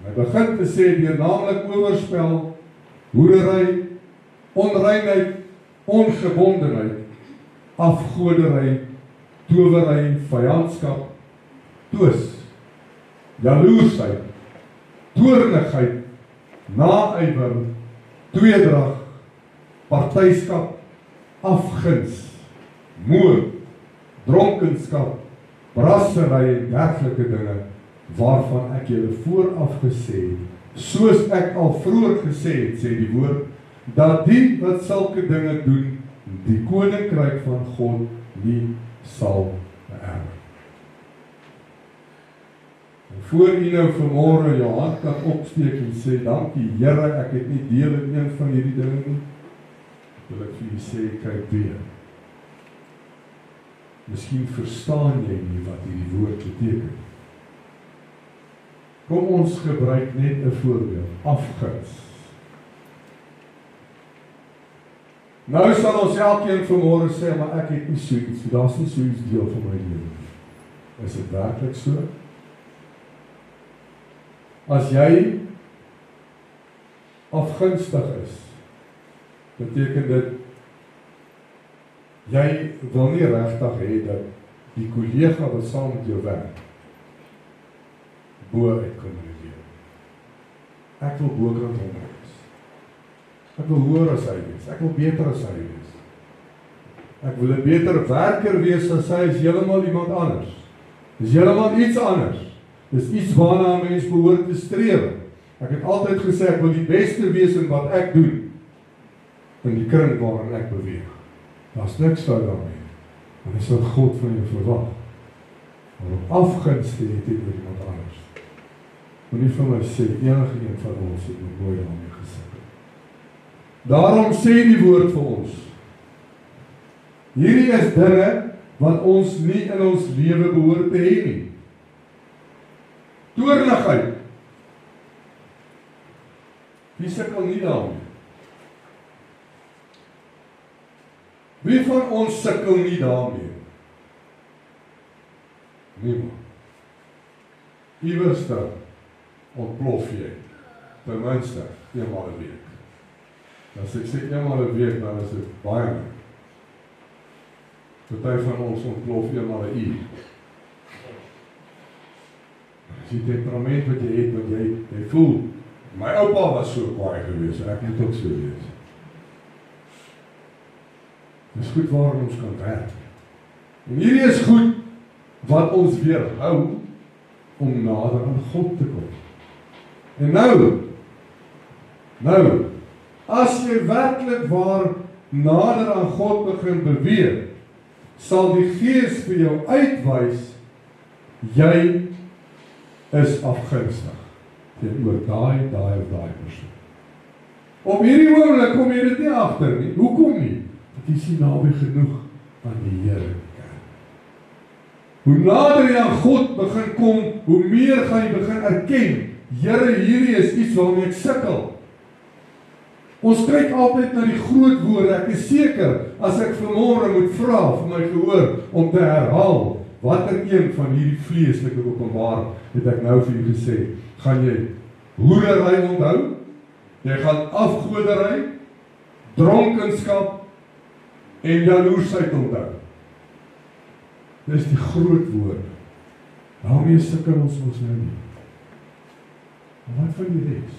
Speaker 1: Hy begin te sê, deur naamlik oorspel, hoerery, onreinheid, ongebondenheid, afgodery, towery, vyandskap, twis, jaloersheid, toornigheid, naaiwer, tweedrag, partyskap, afguns, moord, dronkenskap, brassery en dergelike dinge, waarvan ek julle vooraf gesê het, soos ek al vroeër gesê het, sê die woord, dat die wat sulke dinge doen, die koninkryk van God nie sal beerwe. En voor u nou vanmôre jou hand kan opsteek en sê, dankie Here, ek het nie deel in een van hierdie dinge nie, wil ek vir u sê, kyk weer. Miskien verstaan jy nie wat hierdie woord beteken. Kom ons gebruik net 'n voorbeeld, afguns. Nou sal ons elkeen vanmôre sê, maar ek het nie so iets, daar's nie so iets deel van my lewe. Is dit werklik so? As jy afgunstig is, beteken dit, jy wil nie regtig hê dat die kollega wat saam met jou werk, bo uitkom in die lewe. Ek wil bokant hom wees. Ek wil hoër as hy wees. Ek wil beter as hy wees. Ek wil 'n beter werker wees as hy is heeltemal iemand anders. Dis heeltemal iets anders. Dis iets waarna 'n mens behoort te streef. Ek het altyd gesê ek wil die beste wees in wat ek doen in die kring waarin ek beweeg. Daar's niks fout daarmee. Want dis wat God van jou verwag. Maar om afguns te hê teenoor iemand anders. Moenie vir my sê enige een van ons het nog nooit daarmee gesukkel. Daarom sê die woord vir ons. Hierdie is dinge wat ons nie in ons lewe behoort te hê nie. Toornigheid. Wie sukkel nie daarmee? Wie van ons sukkel nie daarmee? Niemand. Iewers dan ontplof jy. Ten minste, eenmaal 'n week. As ek sê eenmaal 'n week, dan is dit baie min. Party van ons ontplof eenmaal 'n uur. As jy temperament wat jy het, wat jy voel, my oupa was so kwaai gewees, ek moet ook so wees. Dis goed waarin ons kan werk. En hierdie is goed wat ons weerhou om nader aan God te kom. En nou, as jy werklik waar nader aan God begin beweeg, sal die Gees vir jou uitwys, jy is afgunstig teenoor daai persoon. Op hierdie oomblik kom jy dit nie agter nie. Hoekom nie? Want jy is nie naby genoeg aan die Here. Hoe nader jy aan God begin kom, hoe meer gaan jy begin erken, Here, hierdie is iets waarmee ek sukkel. Ons kyk altyd na die groot woorde. Ek is seker, as ek vanmôre moet vra vir my gehoor om te herhaal, watter een van hierdie vleeslike openbaar het ek nou vir u gesê, gaan jy hoerery onthou, jy gaan afgodery, dronkenskap en jaloesheid onthou. Dis die groot woord. Daarmee sukkel ons nou nie. Maar wat van die res?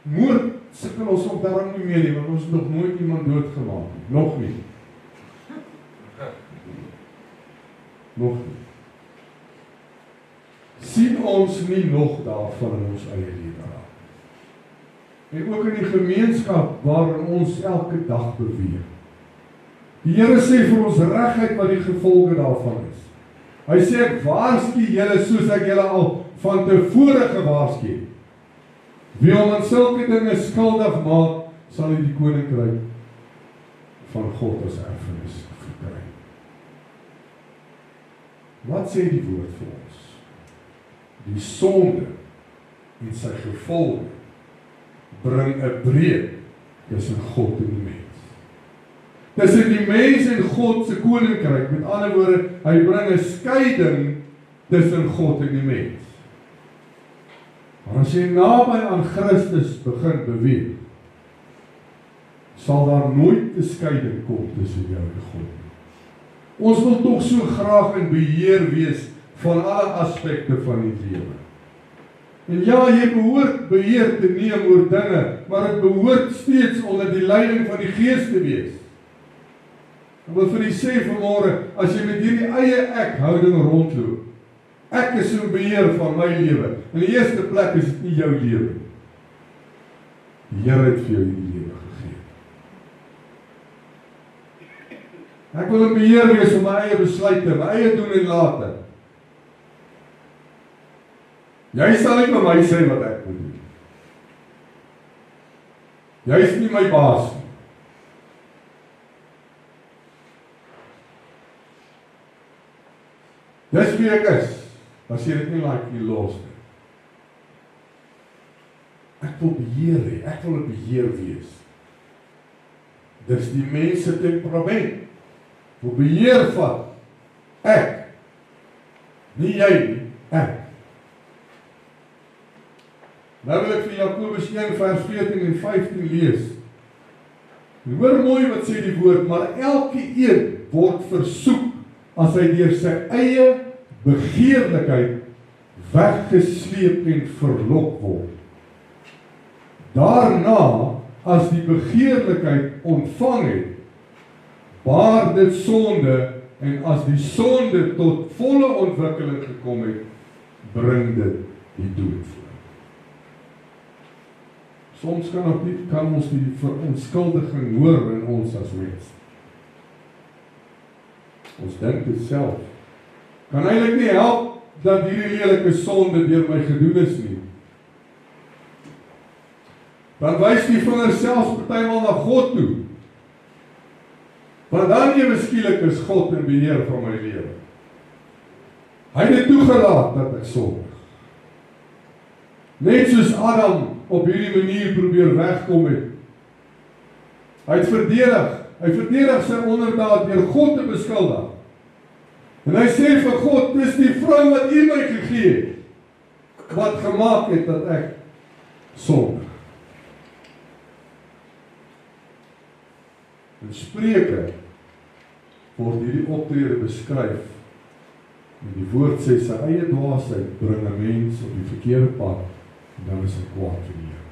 Speaker 1: Moord sukkel ons ook daarom nie meer nie, want ons het nog nooit iemand doodgemaak nie. Nog nie. Nog nie. Sien ons nie nog daarvan in ons eie lewe raak. En ook in die gemeenskap waarin ons elke dag beweeg. Die Here sê vir ons regheid wat die gevolge daarvan is. Hy sê ek waarsku julle soos ek julle al van tevore gewaarsku het. Wie hom aan sulke dinge skuldig maak, sal hy die koninkryk van God as erfenis verkry. Wat sê die woord vir ons? Die sonde en sy gevolge bring 'n breuk tussen God en die mens. Tussen die mens en God se koninkryk. Met ander woorde, hy bring 'n skeiding tussen God en die mens. Maar as jy naby aan Christus begin beweeg, sal daar nooit 'n skeiding kom tussen jou en God. Ons wil tog so graag in beheer wees van alle aspekte van die lewe. En ja, jy behoort beheer te neem oor dinge, maar dit behoort steeds onder die leiding van die Gees te wees. Ek wil vir u sê vanmôre, as jy met hierdie eie ek-houding rondloop, ek is in beheer van my lewe. In die eerste plek is dit nie jou lewe. Die Here het vir jou die lewe gegee. Ek wil in beheer wees van my eie besluite, my eie doen en late. Jy sal nie vir my sê wat ek moet doen. Jy is nie my baas nie. Dis wie ek is, as jy dit nie like nie, los nie. Ek wil beheer hê, ek wil 'n beheer wees. Dis die mense temperament. Wil beheer vat. Ek. Nie jy nie, ek. Nou wil ek vir Jakobus 1 vers 14 en 15 lees. En hoor mooi wat sê die woord, maar elke een word versoek as hy deur sy eie begeerlikheid weggesleep en verlok word. Daarna, as die begeerlikheid ontvang het, baar dit sonde, en as die sonde tot volle ontwikkeling gekom het, bring dit die dood voor. Soms kan ons die verontskuldiging hoor in ons as mens. Ons dink dit self. Kan eintlik nie help dat hierdie lelike sonde deur my gedoen is nie. Dan wys die vinger selfs partymal na God toe. Want dan ewe skielik is God in beheer van my lewe. Hy het dit toegelaat dat ek sondig. Net soos Adam op hierdie manier probeer wegkom het. Hy verdedig sy onderdaad deur God te beskuldig. En hy sê vir God, dis die vrou wat U my gegee het, wat gemaak het dat ek sondig. In Spreuke word hierdie optrede beskryf, en die woord sê, sy eie dwaasheid bring 'n mens op die verkeerde pad, en dan is hy kwaad vir jou.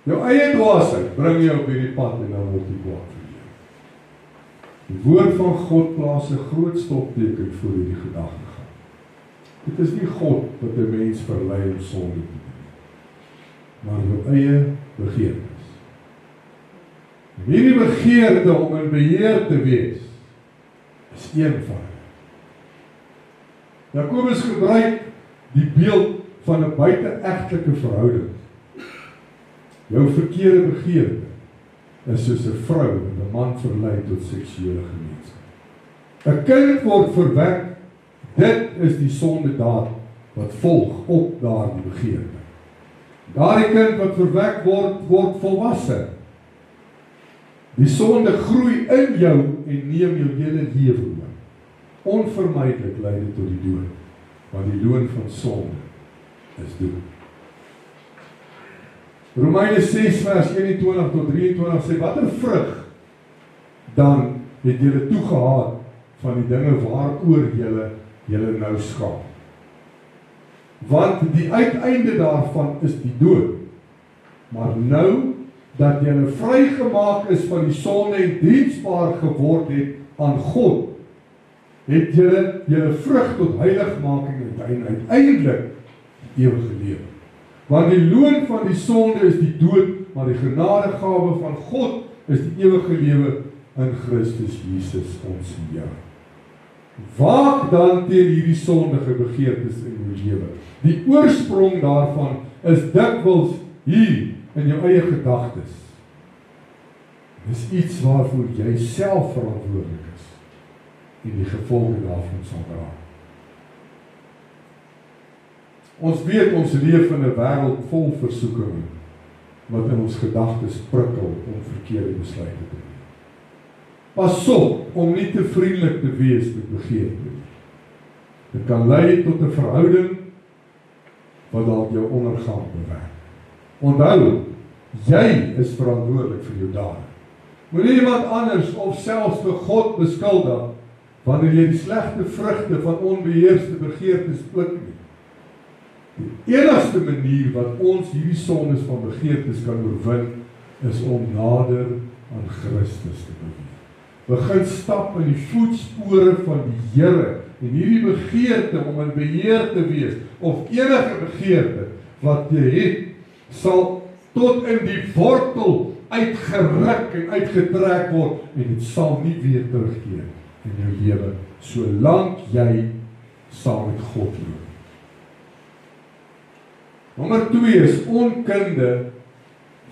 Speaker 1: Jou eie dwaasheid bring jou op hierdie pad, en dan word jy kwaad vir jou. Die woord van God plaas 'n groot stopteken voor hierdie gedagtegang. Dit is nie God wat 'n mens verlei om sonde te doen, maar jou eie begeertes. Hierdie begeerte om in beheer te wees, is een van hulle. Jakobus gebruik die beeld van 'n buite-egtelike verhouding. Jou verkeerde begeerte is soos 'n vrou wat 'n man verlei tot seksuele gemeenskap. 'n kind word verwek, dit is die sondedaad wat volg op daardie begeerte. Daardie kind wat verwek word volwasse. Die sonde groei in jou en neem jou hele lewe oor. Onvermydelik lei dit tot die dood, want die loon van sonde is dood. Romeine 6 vers 21 tot 23 sê, watter vrug dan het julle toegehaat van die dinge waaroor julle nou skaam. Want die uiteinde daarvan is die dood. Maar nou dat julle vrygemaak is van die sonde en diensbaar geword het aan God, het julle vrug tot heiligmaking en uiteindelik die ewige lewe. Want die loon van die sonde is die dood, maar die genadegawe van God is die ewige lewe in Christus Jesus ons Here. Waak dan teen hierdie sondige begeertes in jou lewe. Die oorsprong daarvan is dikwels hier in jou eie gedagtes. Dis iets waarvoor jy self verantwoordelik is en die gevolge daarvan sal dra. Ons weet ons leef in 'n wêreld vol versoeking wat in ons gedagtes prikkel om verkeerde besluite te neem. Pas op om nie te vriendelik te wees met begeerte. Dit kan lei tot 'n verhouding wat dalk jou ondergang bewerk. Onthou, jy is verantwoordelik vir jou dade. Moenie iemand anders of selfs vir God beskuldig wanneer jy die slegte vrugte van onbeheerste begeertes pluk nie. Die enigste manier wat ons hierdie sondes van begeertes kan oorwin, is om nader aan Christus te beweeg. Begin stap in die voetspore van die Here, en hierdie begeerte om in beheer te wees, of enige begeerte wat jy het, sal tot in die wortel uitgeruk en uitgetrek word, en dit sal nie weer terugkeer in jou lewe, solank jy saam met God loop. Nommer 2 is onkunde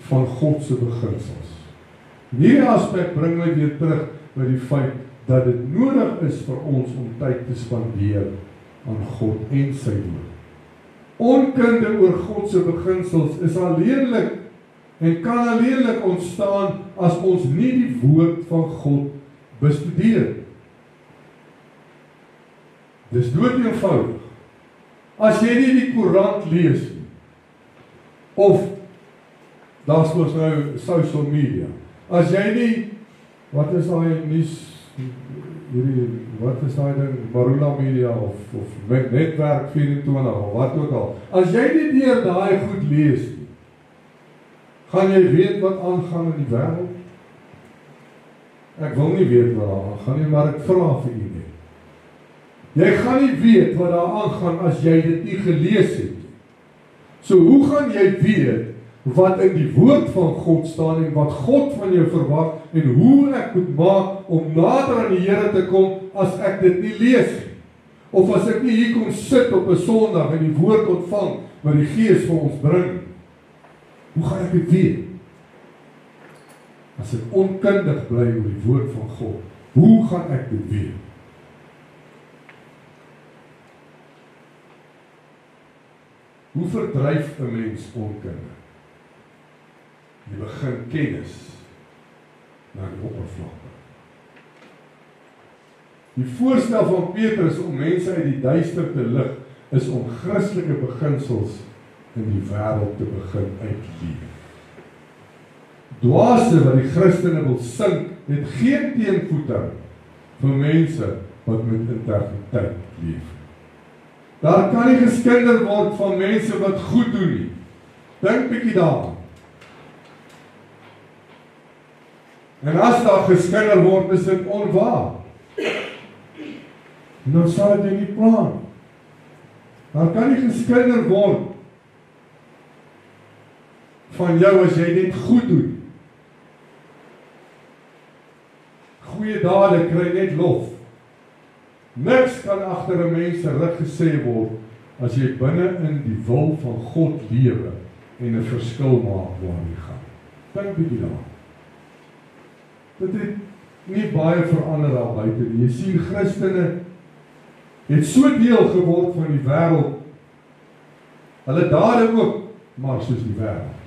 Speaker 1: van God se beginsels. Hierdie aspek bring my weer terug by die feit dat dit nodig is vir ons om tyd te spandeer aan God en sy woord. Onkunde oor God se beginsels is alleenlik en kan alleenlik ontstaan as ons nie die woord van God bestudeer. Dis doodeenvoudig. As jy nie die koerant lees nie, of daar's mos nou social media. As jy nie, wat is daai nuus, wat is daai ding, Marula Media of Netwerk 24 of wat ook al. As jy nie deur daai goed lees nie, gaan jy weet wat aangaan in die wêreld? Ek wil nie weet wat daar aangaan nie, maar ek vra vir u net. Jy gaan nie weet wat daar aangaan as jy dit nie gelees het. So hoe gaan jy weet wat in die woord van God staan en wat God van jou verwag en hoe ek moet maak om nader aan die Here te kom as ek dit nie lees nie? Of as ek nie hier kom sit op 'n Sondag en die woord ontvang wat die Gees vir ons bring? Hoe gaan ek dit weet? As ek onkundig bly oor die woord van God, hoe gaan ek dit weet? Hoe verdryf 'n mens onkunde? Jy begin kennis na die oppervlakte. Die voorstel van Petrus om mense uit die duister te lig, is om Christelike beginsels in die wêreld te begin uitleef. Dwaase wat die Christene wil sink, het geen teenvoeting vir mense wat met integriteit leef. Daar kan nie geskinder word van mense wat goed doen nie. Dink bietjie daaraan. En as daar geskinder word, is dit onwaar. En dan sal dit nie plan. Daar kan nie geskinder word van jou as jy net goed doen. Goeie dade kry net lof. Niks kan agter 'n mens se rug gesê word as jy binne in die wil van God lewe en 'n verskil maak waar jy gaan. Dink bietjie daaraan. Dit het nie baie verander daar buite nie. Jy sien Christene het so deel geword van die wêreld. Hulle dade ook, maar soos die wêreld.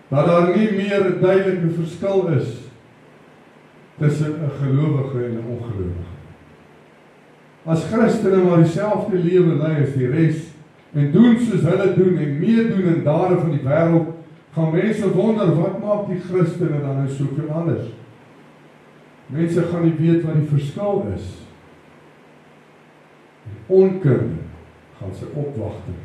Speaker 1: Dat daar nie meer 'n duidelike verskil is tussen 'n gelowige en 'n ongelowige. As Christene maar dieselfde lewe lei as die res en doen soos hulle doen en meedoen in dade van die wêreld, gaan mense wonder, wat maak die Christene dan nou soveel anders? Mense gaan nie weet wat die verskil is. En onkunde gaan sy opwagting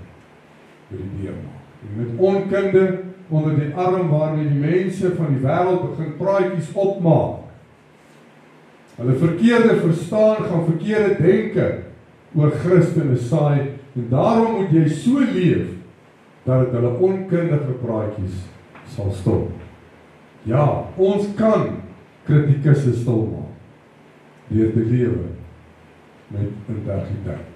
Speaker 1: by die deur maak. En met onkunde onder die arm waarmee die mense van die wêreld begin praatjies opmaak. Hulle verkeerde verstaan gaan verkeerde denke oor Christene saai, en daarom moet jy so leef dat dit hulle onkundige praatjies sal stop. Ja, ons kan kritikusse stil maak deur te lewe met integriteit.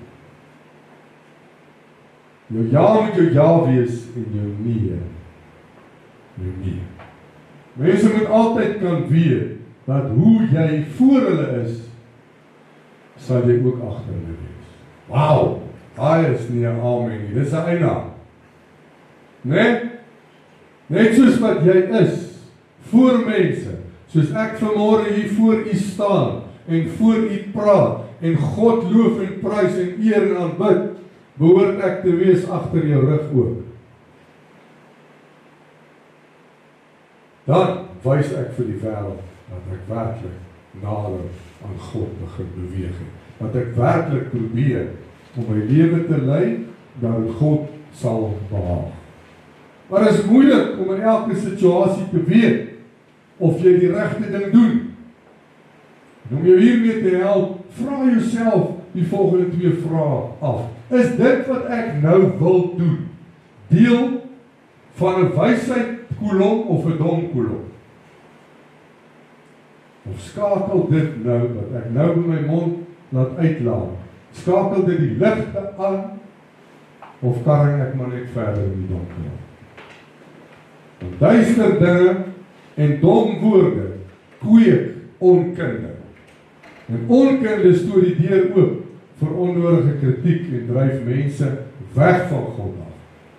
Speaker 1: Jou ja moet jou ja wees en jou nee jou nee. Mense moet altyd kan weet dat hoe jy voor hulle is, sal jy ook agter hulle wees. Wow, daai is nie 'n amen nie, dis 'n eina. Net soos wat jy is, voor mense, soos ek vanmôre hier voor u staan, en voor u praat, en God loof en prys en eer en aanbid, behoort ek te wees agter jou rug ook. Dan wys ek vir die wêreld dat ek werklik nader aan God begin beweeg het. Dat ek werklik probeer om my lewe te lei, dat God sal behaag. Maar is moeilik om in elke situasie te weet of jy die regte ding doen. En om jou hiermee te help, vra jouself die volgende 2 vrae af. Is dit wat ek nou wil doen, deel van 'n wysheidkolom of 'n domkolom? Of skakel dit nou, wat ek nou by my mond laat uitlaat, skakel dit die ligte aan, of karring ek maar net verder in die donker? Want duister dinge en dom woorde kweek onkunde. En onkunde stoot die deur oop vir onnodige kritiek en dryf mense weg van God af.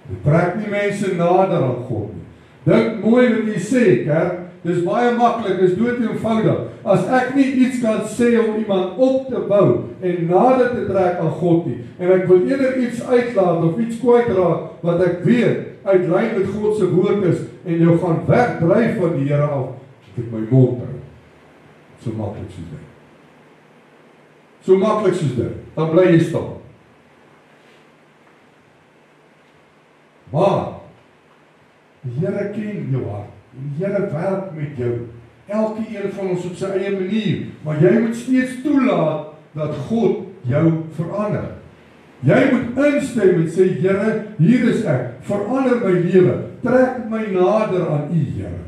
Speaker 1: Dit trek nie mense nader aan God nie. Dink mooi wat jy sê, kerk. Dis baie maklik, is dood eenvoudig. As ek nie iets kan sê om iemand op te bou en nader te trek aan God nie, en ek wil eerder iets uitlaat of iets kwytraak wat ek weet uit lyn met God se woord is en jou gaan wegdryf van die Here af, dat ek my mond hou. So maklik soos dit. So maklik soos dit. Dan bly jy stil. Maar die Here ken jou hart. Die Here werk met jou. Elke een van ons op sy eie manier. Maar jy moet steeds toelaat dat God jou verander. Jy moet instem en sê, Here, hier is ek. Verander my lewe. Trek my nader aan U, Here.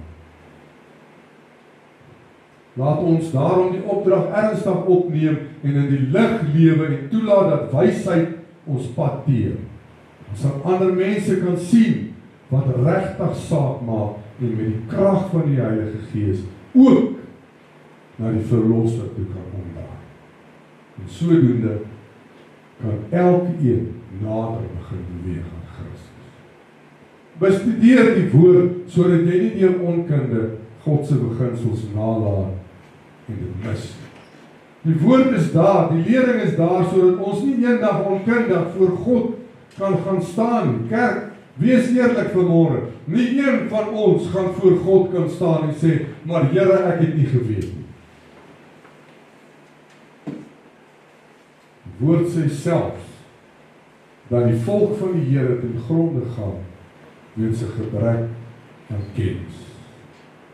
Speaker 1: Laat ons daarom die opdrag ernstig opneem en in die lig lewe en toelaat dat wysheid ons pad teer. Ons sal ander mense kan sien wat regtig saak maak en met die krag van die Heilige Gees ook na die verlosser toe kan omdraai. En sodoende kan elke een nader begin beweeg aan Christus. Bestudeer die woord sodat jy nie deur onkunde God se beginsels nalat en dit mis. Die woord is daar, die lering is daar sodat ons nie eendag onkundig voor God kan gaan staan. Kerk, wees eerlik vanmôre. Nie een van ons gaan voor God kan staan en sê, maar Here, ek het nie geweet nie. Die woord sê selfs dat die volk van die Here ten gronde gaan weens 'n gebrek aan kennis.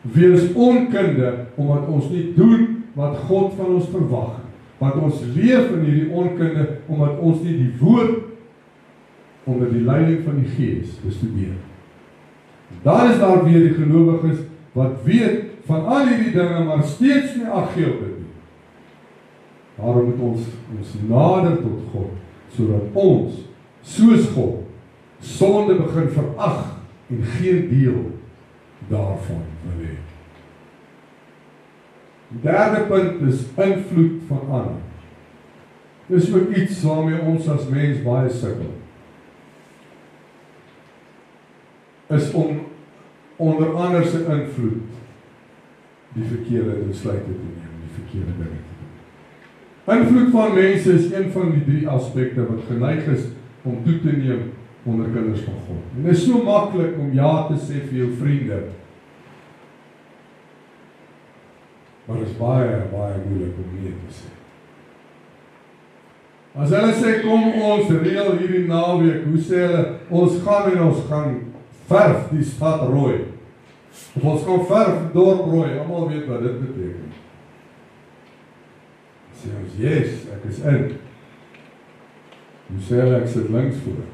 Speaker 1: Weens onkunde, omdat ons nie doen wat God van ons verwag het. Want ons leef in hierdie onkunde omdat ons nie die woord onder die leiding van die Gees bestudeer. Dan is daar weer die gelowiges wat weet van al hierdie dinge, maar steeds nie ag gee op dit nie. Daarom moet ons nader tot God, sodat ons, soos God, sonde begin verag en geen deel daarvan wil hê. Die derde punt is invloed van ander. Dis ook iets waarmee ons as mens baie sukkel. Is om onder ander se invloed die verkeerde besluite te neem, die verkeerde dinge te doen. Invloed van mense is een van die 3 aspekte wat geneig is om toe te neem onder kinders van God. En dit is so maklik om ja te sê vir jou vriende, maar dit is baie, baie moeilik om nee te sê. As hulle sê, kom ons reël hierdie naweek, hoe sê hulle, ons gaan verf die stad rooi. Of ons gaan verf dorp rooi, almal weet wat dit beteken. Sê ons, yes, ek is in. Hoe sê hulle, ek sit links voor.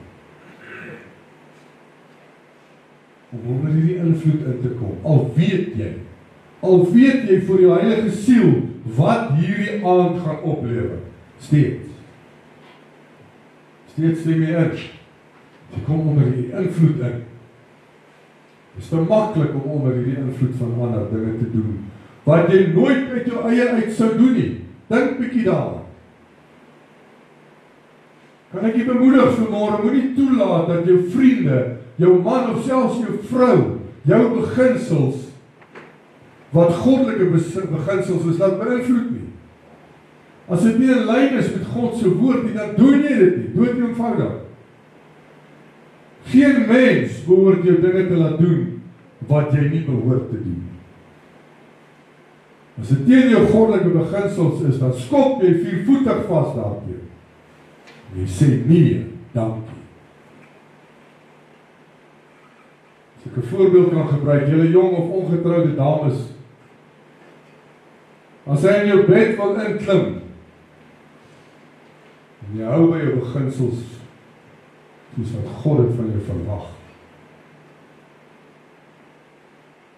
Speaker 1: Om onder hierdie invloed in te kom, al weet jy vir jou heilige siel, wat hierdie aand gaan oplewer, steeds stem jy in, jy kom onder die invloed in. Het is te maklik om onder hierdie invloed van ander dinge te doen, wat jy nooit uit jou eie uit sou doen nie. Dink bietjie daaraan. Kan ek jy bemoedig vanmôre, moenie toelaat dat jou vriende, jou man of selfs jou vrou, jou beginsels, wat goddelike beginsels is, laat beïnvloed nie. As dit nie in lyn is met God se woord nie, dan doen jy dit nie. Dood eenvoudig. Geen mens behoort jou dinge te laat doen wat jy nie behoort te doen. As dit teen jou goddelike beginsels is, dan skop jy viervoetig vas daarteen. Jy sê nee, dankie. As ek 'n voorbeeld kan gebruik, julle jong of ongetroude dames, as jy in jou bed wil inklim, en jy hou by jou beginsels, soos wat God het van jou verwag,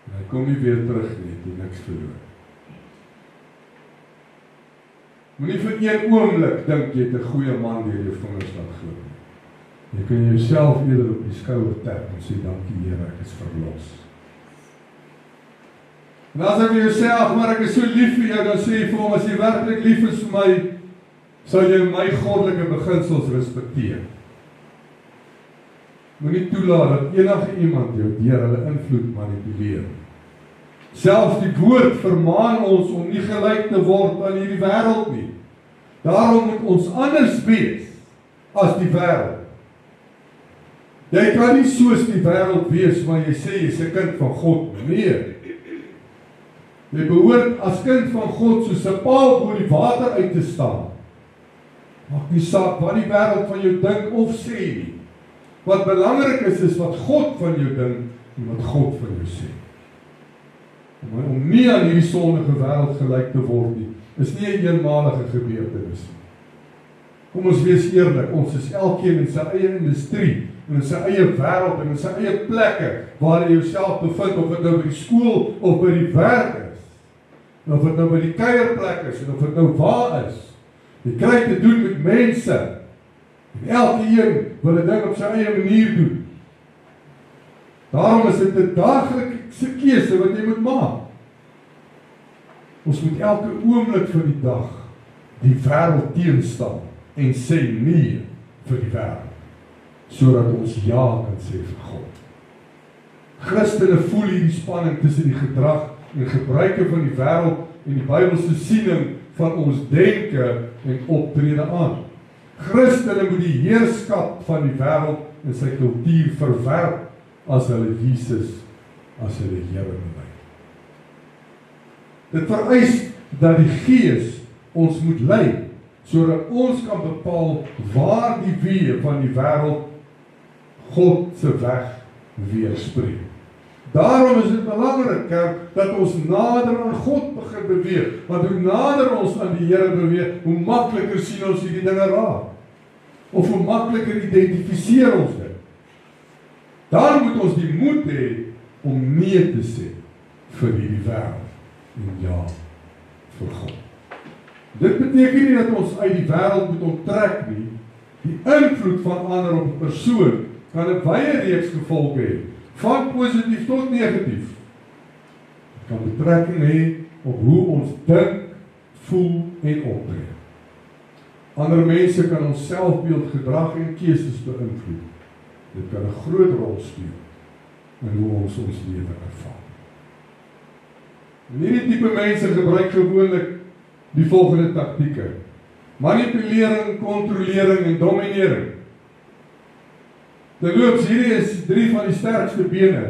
Speaker 1: en hy kom nie weer terug nie, toe niks verloor. Moenie vir een oomblik dink jy het 'n goeie man deur jou vingers laat glip. Jy kan jouself eerder op die skouer tap en sê dankie Here, ek is verlos. En as jy vir jou sê, ag maar ek is so lief vir jou, dan sê jy vir hom, as jy werklik lief is vir my, sal jy my goddelike beginsels respekteer. Moenie toelaat dat enige iemand jou deur hulle invloed manipuleer. Selfs die woord vermaan ons om nie gelyk te word aan hierdie wêreld nie. Daarom moet ons anders wees as die wêreld. Jy kan nie soos die wêreld wees, maar jy sê jy's 'n kind van God. Nee. Jy behoort as kind van God soos 'n paal bo die water uit te staan. Maak nie saak wat die wêreld van jou dink of sê nie. Wat belangrik is wat God van jou dink en wat God van jou sê. Om nie aan hierdie sondige wêreld gelyk te word nie, is nie 'n eenmalige gebeurtenis nie. Kom ons wees eerlik, ons is elkeen in sy eie industrie, en in sy eie wêreld, en in sy eie plekke, waar jy jouself bevind, of dit nou by die skool, of by die werk is, en of dit nou by die kuierplek is, en of dit nou waar is. Jy kry te doen met mense, en elke een wil 'n ding op sy eie manier doen. Daarom is dit 'n daaglikse keuse wat jy moet maak. Ons moet elke oomblik van die dag die wêreld teenstaan en sê nee vir die wêreld, sodat ons ja kan sê vir God. Christene voel hierdie spanning tussen die gedrag en gebruike van die wêreld en die Bybelse siening van ons denke en optrede aan. Christene moet die heerskap van die wêreld en sy kultuur verwerp as hulle Jesus as hulle Here bely. Dit vereis dat die Gees ons moet lei, sodat ons kan bepaal waar die weë van die wêreld God se weg weerspreek. Daarom is dit belangrik, kerk, dat ons nader aan God begin beweeg, want hoe nader ons aan die Here beweeg, hoe makliker sien ons hierdie dinge raak, of hoe makliker identifiseer ons dit. Daarom moet ons die moed hê om nee te sê vir hierdie wêreld en ja vir God. Dit beteken nie dat ons uit die wêreld moet onttrek nie. Die invloed van ander op 'n persoon kan 'n wye reeks gevolge hê, van positief tot negatief. Dit kan betrekking hê op hoe ons dink, voel en optree. Ander mense kan ons selfbeeld, gedrag en keuses beïnvloed. Dit kan 'n groot rol speel in hoe ons lewe ervaar. En hierdie tipe mense gebruik gewoonlik die volgende taktieke: manipulering, kontrolering en dominering. Terloops, hierdie is 3 van die sterkste bene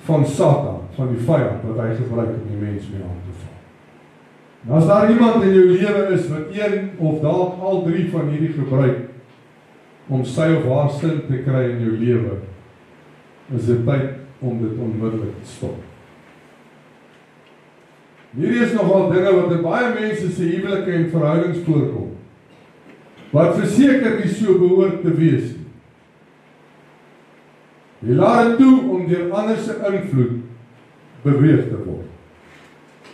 Speaker 1: van Satan, van die vyand, wat hy gebruik om die mens mee aan te val. En as daar iemand in jou lewe is wat een of dalk al 3 van hierdie gebruik om sy of haar sin te kry in jou lewe, is dit tyd om dit onmiddellik te stop. Hierdie is nogal dinge wat in baie mense se huwelike en verhoudings voorkom, wat verseker nie so behoort te wees nie. Jy laat dit toe om deur ander se invloed beweeg te word.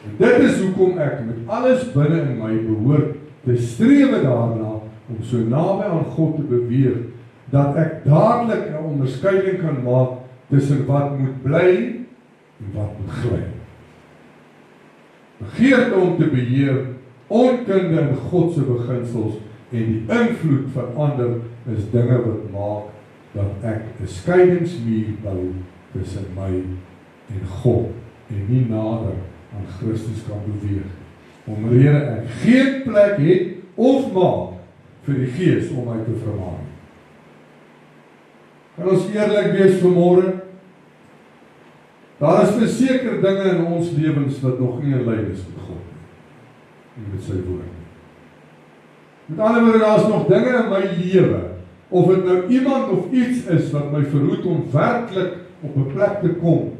Speaker 1: En dit is hoekom ek met alles binne in my behoort te strewe daarna om so naby aan God te beweeg, dat ek dadelik 'n onderskeiding kan maak tussen wat moet bly en wat moet gly. Begeerte om te beheer, onkunde in God se beginsels en die invloed van ander is dinge wat maak dat ek 'n skeidingsmuur bou tussen my en God en nie nader aan Christus kan beweeg, omrede ek geen plek het of maak vir die Gees om my te vermaan. Kan ons eerlik wees vanmôre? Daar is verseker dinge in ons lewens wat nog nie in lyn is met God nie, en met sy woord. Met ander woorde, daar is nog dinge in my lewe, of dit nou iemand of iets is wat my verhoed om werklik op 'n plek te kom,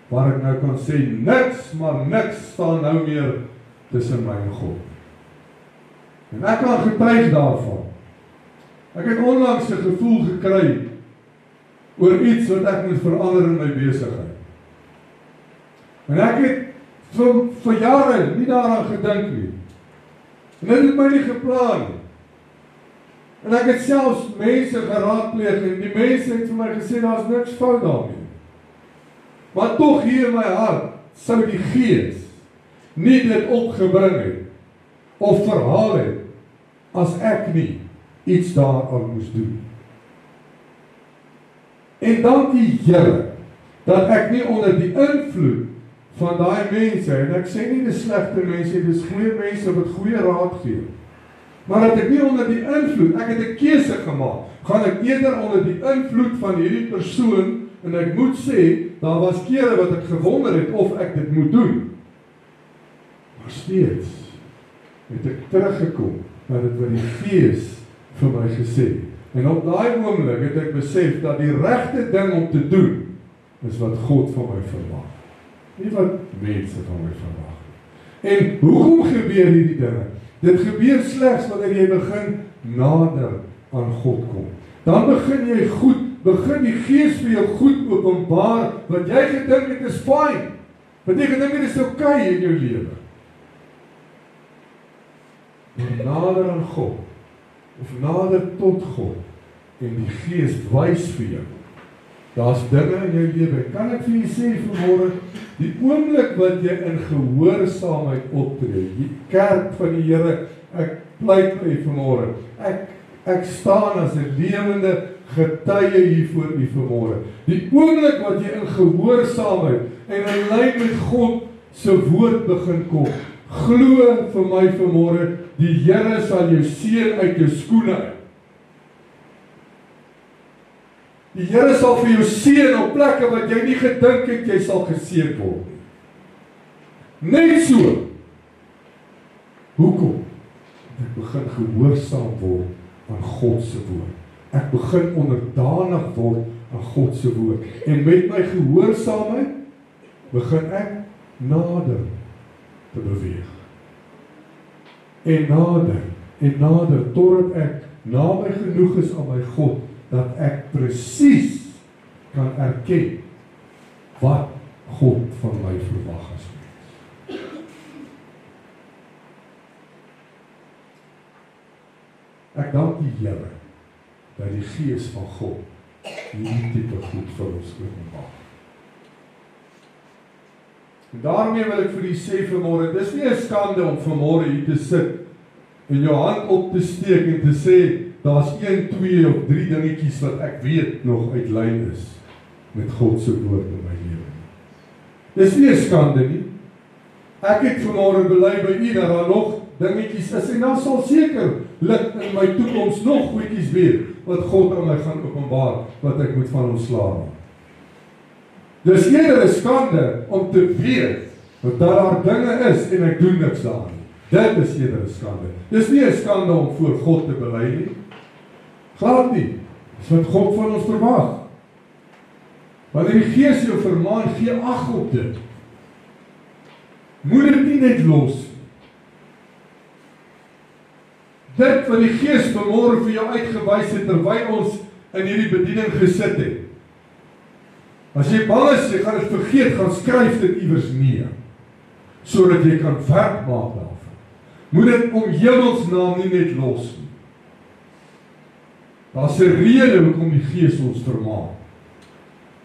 Speaker 1: waar ek nou kan sê, niks, maar niks staan nou meer tussen my en God. En ek kan getuig daarvan. Ek het onlangs 'n gevoel gekry oor iets wat ek moet verander in my besigheid. En ek het vir jare nie daaraan gedink nie. En dit het my nie geplan nie. En ek het selfs mense geraadpleeg en die mense het vir my gesê, daar's niks fout daarmee. Maar tog hier in my hart sou die Gees nie dit opgebring het of verhaal het as ek nie iets daaraan moes doen. En dankie Here dat ek nie onder die invloed van daai mense, en ek sê nie dis slegte mense, dis goeie mense wat goeie raad gee, maar dat ek nie onder die invloed, ek het 'n keuse gemaak, gaan ek eerder onder die invloed van hierdie persoon, en ek moet sê, daar was kere wat ek gewonder het of ek dit moet doen, maar steeds het ek teruggekom dat dit wat die Gees vir my gesê. En op daai oomblik het ek besef dat die regte ding om te doen is wat God van my verwag. Nie wat mense van my verwag. En hoekom gebeur hierdie dinge? Dit gebeur slegs wanneer jy begin nader aan God kom. Dan begin die Gees vir jou goed openbaar wat jy gedink het is fyn. Wat jy gedink het is okay in jou lewe. Nader aan God, of nader tot God, en die Gees wys vir jou, daar's dinge in jou lewe, kan ek vir jou sê vanmôre, die oomblik wat jy in gehoorsaamheid optree, die kerk van die Here, ek pleit vir u vanmôre, ek staan as 'n lewende getuie hier voor u vanmôre, die oomblik wat jy in gehoorsaamheid en in lyn met God se woord begin kom, glo vir my vanmôre, die Here sal jou seën uit jou skoene uit. Die Here sal vir jou seën op plekke wat jy nie gedink het jy sal geseën word nie. Net so. Hoekom? Ek begin gehoorsaam word aan God se woord. Ek begin onderdanig word aan God se woord. En met my gehoorsaamheid begin ek nader te beweeg. En nader, totdat ek naby genoeg is aan my God, dat ek presies kan erken wat God van my verwag as mens. Ek dank die Here dat die Gees van God hierdie tipe goed vir ons openbaar. En daarmee wil ek vir u sê vanmôre, dis nie 'n skande om vanmôre hier te sit en jou hand op te steek en te sê, daar's 1, 2 of 3 dingetjies wat ek weet nog uit lyn is met God se woord in my lewe. Dis nie 'n skande nie. Ek het vanmôre bely by u dat daar nog dingetjies is en dan sal seker lig in my toekoms nog goedjies wees wat God aan my gaan openbaar wat ek moet van ontslae raak. Dis eerder 'n skande om te weet dat daar dinge is en ek doen niks daaraan nie. Dit is eerder 'n skande. Dis nie 'n skande om voor God te bely nie. Glad nie. Dis wat God van ons verwag. Wanneer die Gees jou vermaan, gee ag op dit. Moet dit nie net los. Dit wat die Gees vanmôre vir jou uitgewys het terwyl ons in hierdie bediening gesit het. As jy bang is, jy gaan dit vergeet, gaan skryf dit iewers neer, sodat jy kan werk maak daarvan. Moet dit om hemelsnaam nie net los nie. Daar's 'n rede hoekom die Gees ons vermaan.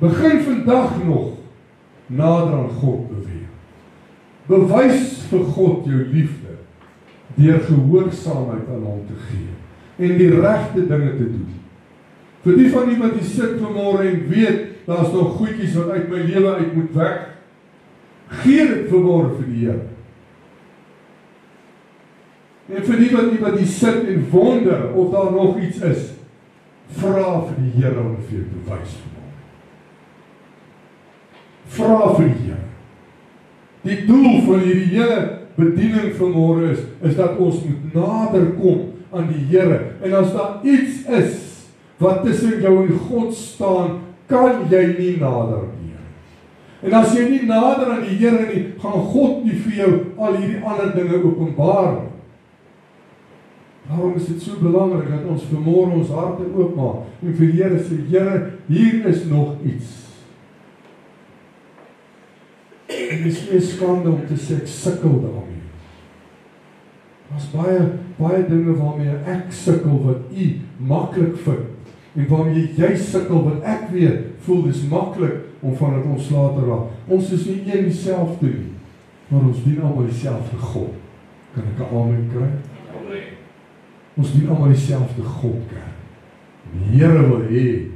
Speaker 1: Begin vandag nog nader aan God beweeg. Bewys vir God jou liefde deur gehoorsaamheid aan hom te gee en die regte dinge te doen. Vir die van die wat hier sit vanmôre en weet daar's nog goedjies wat uit my lewe uit moet weg, gee dit vanmôre vir die Here. En vir die wat hier sit en wonder of daar nog iets is, vra vir die Here om vir jou te wys vanmôre. Vra vir die Here. Die doel van hierdie hele bediening vanmôre is dat ons moet nader kom aan die Here. En as daar iets is wat tussen jou en God staan, kan jy nie nader aan die Here. En as jy nie nader aan die Here nie, gaan God nie vir jou al hierdie ander dinge openbaar nie. Daarom is dit so belangrik dat ons vanmôre ons harte oopmaak en vir die Here sê, Here, hier is nog iets. En dit is nie skande om te sê ek sukkel daarmee. Daar's baie dinge waarmee ek sukkel wat u maklik vind. En waarmee jy sukkel wat ek weet, voel dis maklik om van dit ontslae te raak. Ons is nie een dieselfde nie, maar ons dien almal dieselfde God. Kan ek 'n amen kry? Amen. Ons dien almal dieselfde God, kerk. Die Here wil hê,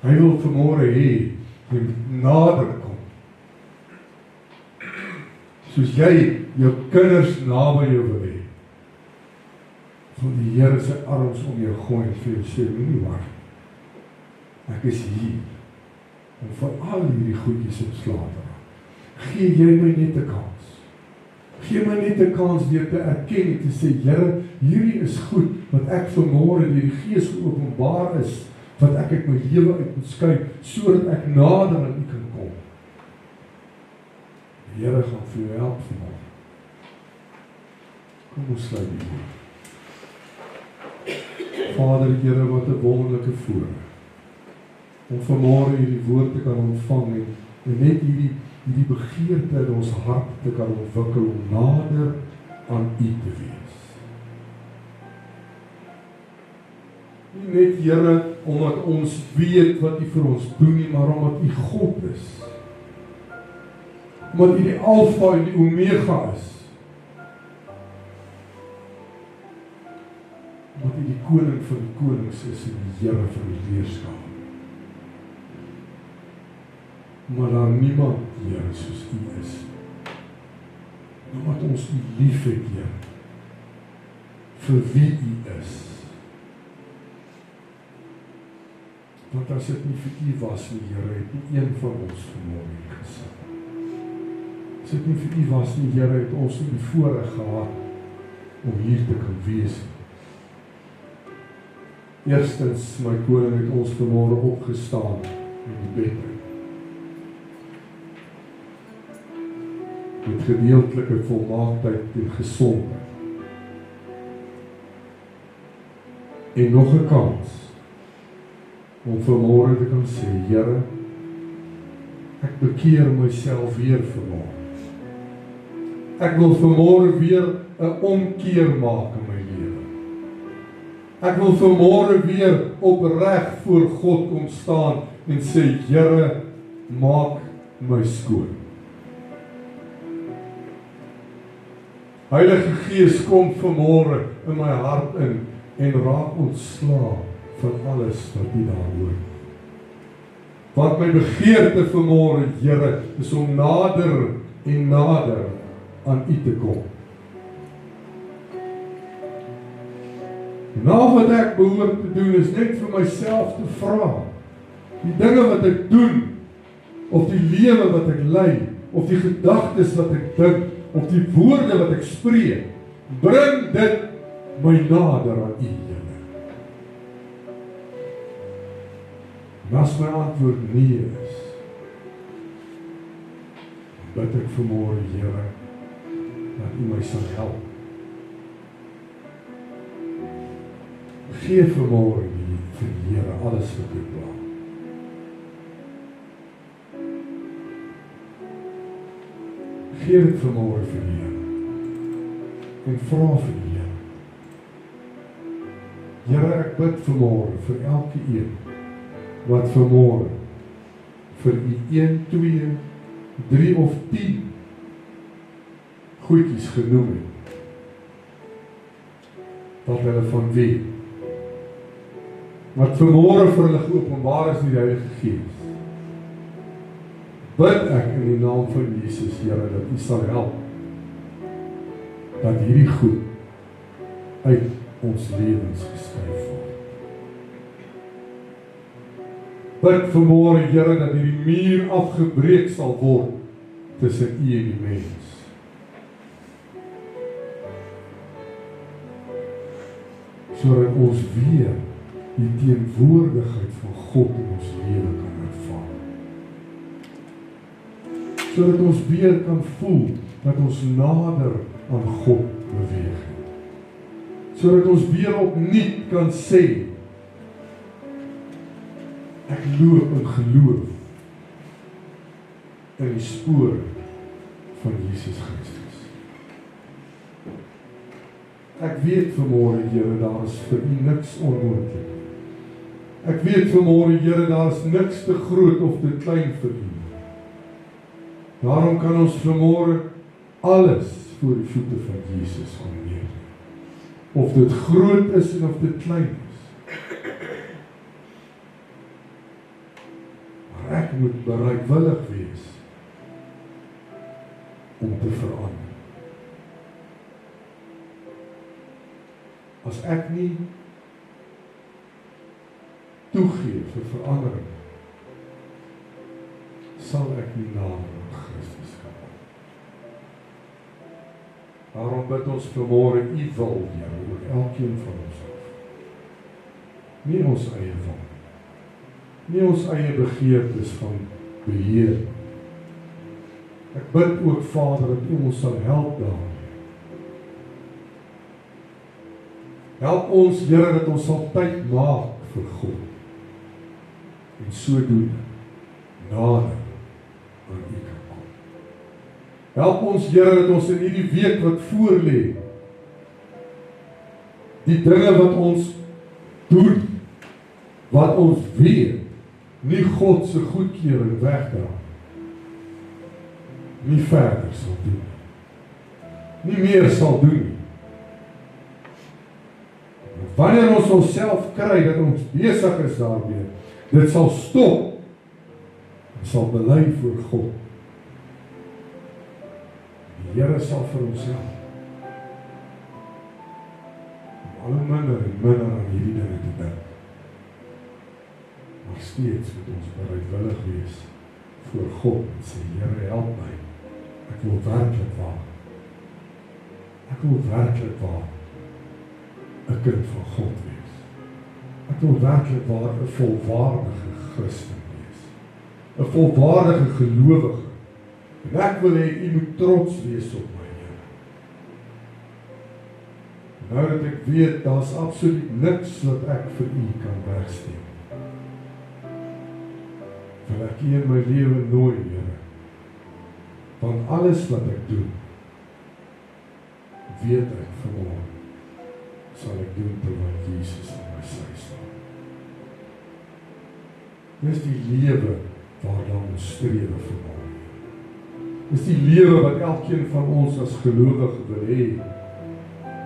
Speaker 1: hy wil vanmôre hê, jy moet nader kom. Soos jy jou kinders naby jou wil hê, sal die Here sy arms om jou gooi en vir jou sê, moenie worry. Ek is hier om van al hierdie goedjies ontslae te raak. Gee jy my net 'n kans. Gee my net 'n kans deur te erken en te sê, Here, hierdie is goed wat ek vanmôre deur die Gees geopenbaar is, wat ek uit my lewe uit moet skei, sodat ek nader aan U kan kom. Die Here gaan vir jou help vanmôre. Kom ons sluit die oë. Vader, Here, wat 'n wonderlike voorreg om vanmôre hierdie woord te kan ontvang en net hierdie begeerte in ons hart te kan ontwikkel om nader aan U te wees. Nie net, Here, omdat ons weet wat U vir ons doen nie, maar omdat U God is. Omdat U die Alfa en die Omega is. Omdat U die Koning van die konings is en die Here van die heerskappe. Maar daar niemand, Here, soos U is. Omdat ons U liefhet, Here, vir wie U is. Want as dit nie vir U was nie, Here, het nie een van ons vanmôre gesit. As dit nie vir U was nie, Here, het ons nie die voorreg gehad om hier te kan wees. Eerstens, my koning, het ons vanmôre opgestaan in die bed. Met gedeeltelike volmaaktheid en gesondheid. En nog 'n kans om vanmôre te kan sê, Here, ek bekeer myself weer vanmôre. Ek wil vanmôre weer 'n omkeer maak in my lewe. Ek wil vanmôre weer opreg voor God kom staan en sê, Here, maak my skoon. Heilige Gees, kom vanmôre in my hart in en raak ontslae van alles wat nie daar hoort. Want my begeerte vanmôre, Here, is om nader en nader aan U te kom. Nou wat ek behoort te doen is net vir myself te vra. Die dinge wat ek doen, of die lewe wat ek lei, of die gedagtes wat ek dink, of die woorde wat ek spreek, bring dit my nader aan U, Here. En as my antwoord nee is, bid ek vanmôre, Here, dat U my sal help. Gee vanmôre vir die Here alles wat U plan. Gee dit vanmôre vir die Here. En vra vir die Here. Here, ek bid vanmôre vir elke een wat vanmôre vir U 1, 2, 3 of 10 goedjies genoem het. Wat hulle van weet. Wat vanmôre vir hulle geopenbaar is deur die Heilige Gees. Bid ek in die naam van Jesus, Here, dat U sal help, dat hierdie goed uit ons lewens geskryf word. bid vanmôre, Here, dat hierdie muur afgebreek sal word tussen U en die mens. Sodat ons weer die teenwoordigheid van God in ons lewe kan ervaar. Sodat ons weer kan voel dat ons nader aan God beweeg. Sodat ons weer opnuut kan sê, ek loop in geloof in die spore van Jesus Christus. Ek weet vanmôre, Here, daar is vir U niks onmoontlik. Ek weet vanmôre, Here, daar is niks te groot of te klein vir U. Daarom kan ons vanmôre alles voor die voete van Jesus kom neer. Of dit groot is en of dit klein is. Maar ek moet bereidwillig wees om te verander. As ek nie toegee vir verandering, sal ek nie nader aan Christus kan. Daarom bid ons vanmôre U wil, Here, oor elkeen van ons af. Nie ons eie wil, nie ons eie begeertes van beheer. Ek bid ook, Vader, dat U ons sal help daarin. Help ons, Here, dat ons sal tyd maak vir God. En sodoende nader aan U kan kom. Help ons, Here, dat ons in hierdie week wat voorlê, die dinge wat ons doen, wat ons weet, nie God se goedkeuring wegdra, nie verder sal doen, nie meer sal doen. Wanneer ons onsself kry dat ons besig is daarmee, dit sal stop en sal bely voor God. Die Here sal vir ons help om al minder en minder aan hierdie dinge te dink. Maar steeds moet ons bereidwillig wees voor God en sê, Here, help my. Ek wil werklik waar. Ek wil werklik waar 'n kind van God wees. Ek wil werklik waar 'n volwaardige Christen wees. 'n volwaardige gelowige. En ek wil hê U moet trots wees op my, Here. Nou dat ek weet, daar's absoluut niks wat ek vir U kan wegsteen. Wil ek U in my lewe nooi, Here. Want alles wat ek doen, weet ek vanmôre, sal ek doen terwyl Jesus aan my sy staan. Dis die lewe waarna ons streef vanmôre. Dis die lewe wat elkeen van ons as gelowige wil hê.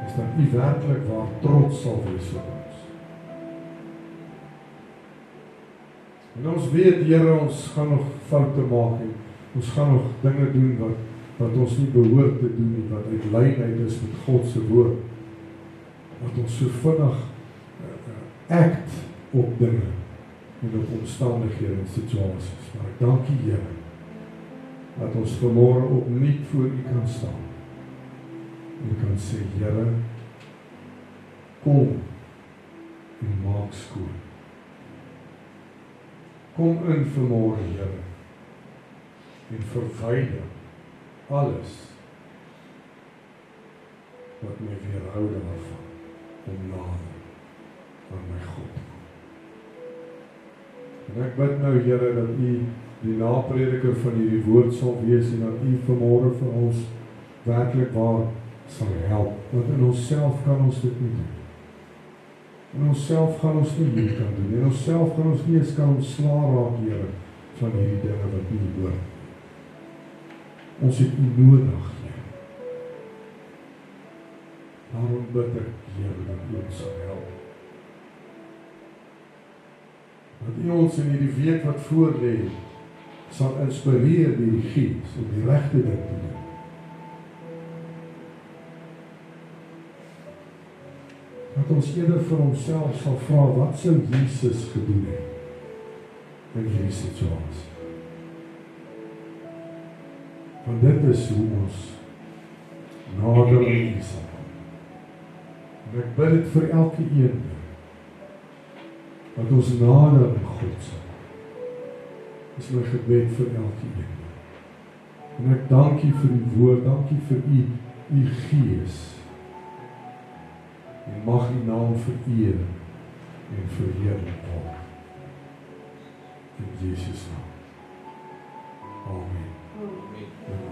Speaker 1: Is dat U werklik waar trots sal wees op ons. En ons weet, Here, ons gaan nog foute maak en ons gaan nog dinge doen wat ons nie behoort te doen nie, wat uit lynheid is met God se woord. Wat ons so vinnig act op dinge en op omstandighede en situasies. Maar ek dank U, Here, dat ons vanmôre opnuut voor U kan staan. En kan sê, Here, kom en maak skoon. Kom in vanmôre, Here, en verwyder alles wat my weerhou daarvan om nader aan my God te kom. En ek bid nou, Here, dat U die naprediker van hierdie woord sal wees en dat U vanmôre vir ons werklik waar sal help. Want in onsself kan ons dit nie doen. In onsself gaan ons nie hier kan doen. In onsself gaan ons nie eens kan ontslaa raak, Here, van hierdie dinge wat U hoor. Ons het U nodig, Here. Daarom bid ek, Here, dat U ons sal help. Dat U ons in hierdie week wat voorlê, sal inspireer deur die Gees om die regte ding te doen. Dat ons eerder vir onsself sal vra, wat sou Jesus gedoen het in hierdie situasie. Want dit is hoe ons nader aan U sal kom. En ek bid dit vir elke een, dat ons nader aan God sal kom. Dis my gebed vir elke een. En ek dank U vir die woord, dank U vir U Gees. En mag U naam vereer en verheerlik word. In Jesus naam. Amen.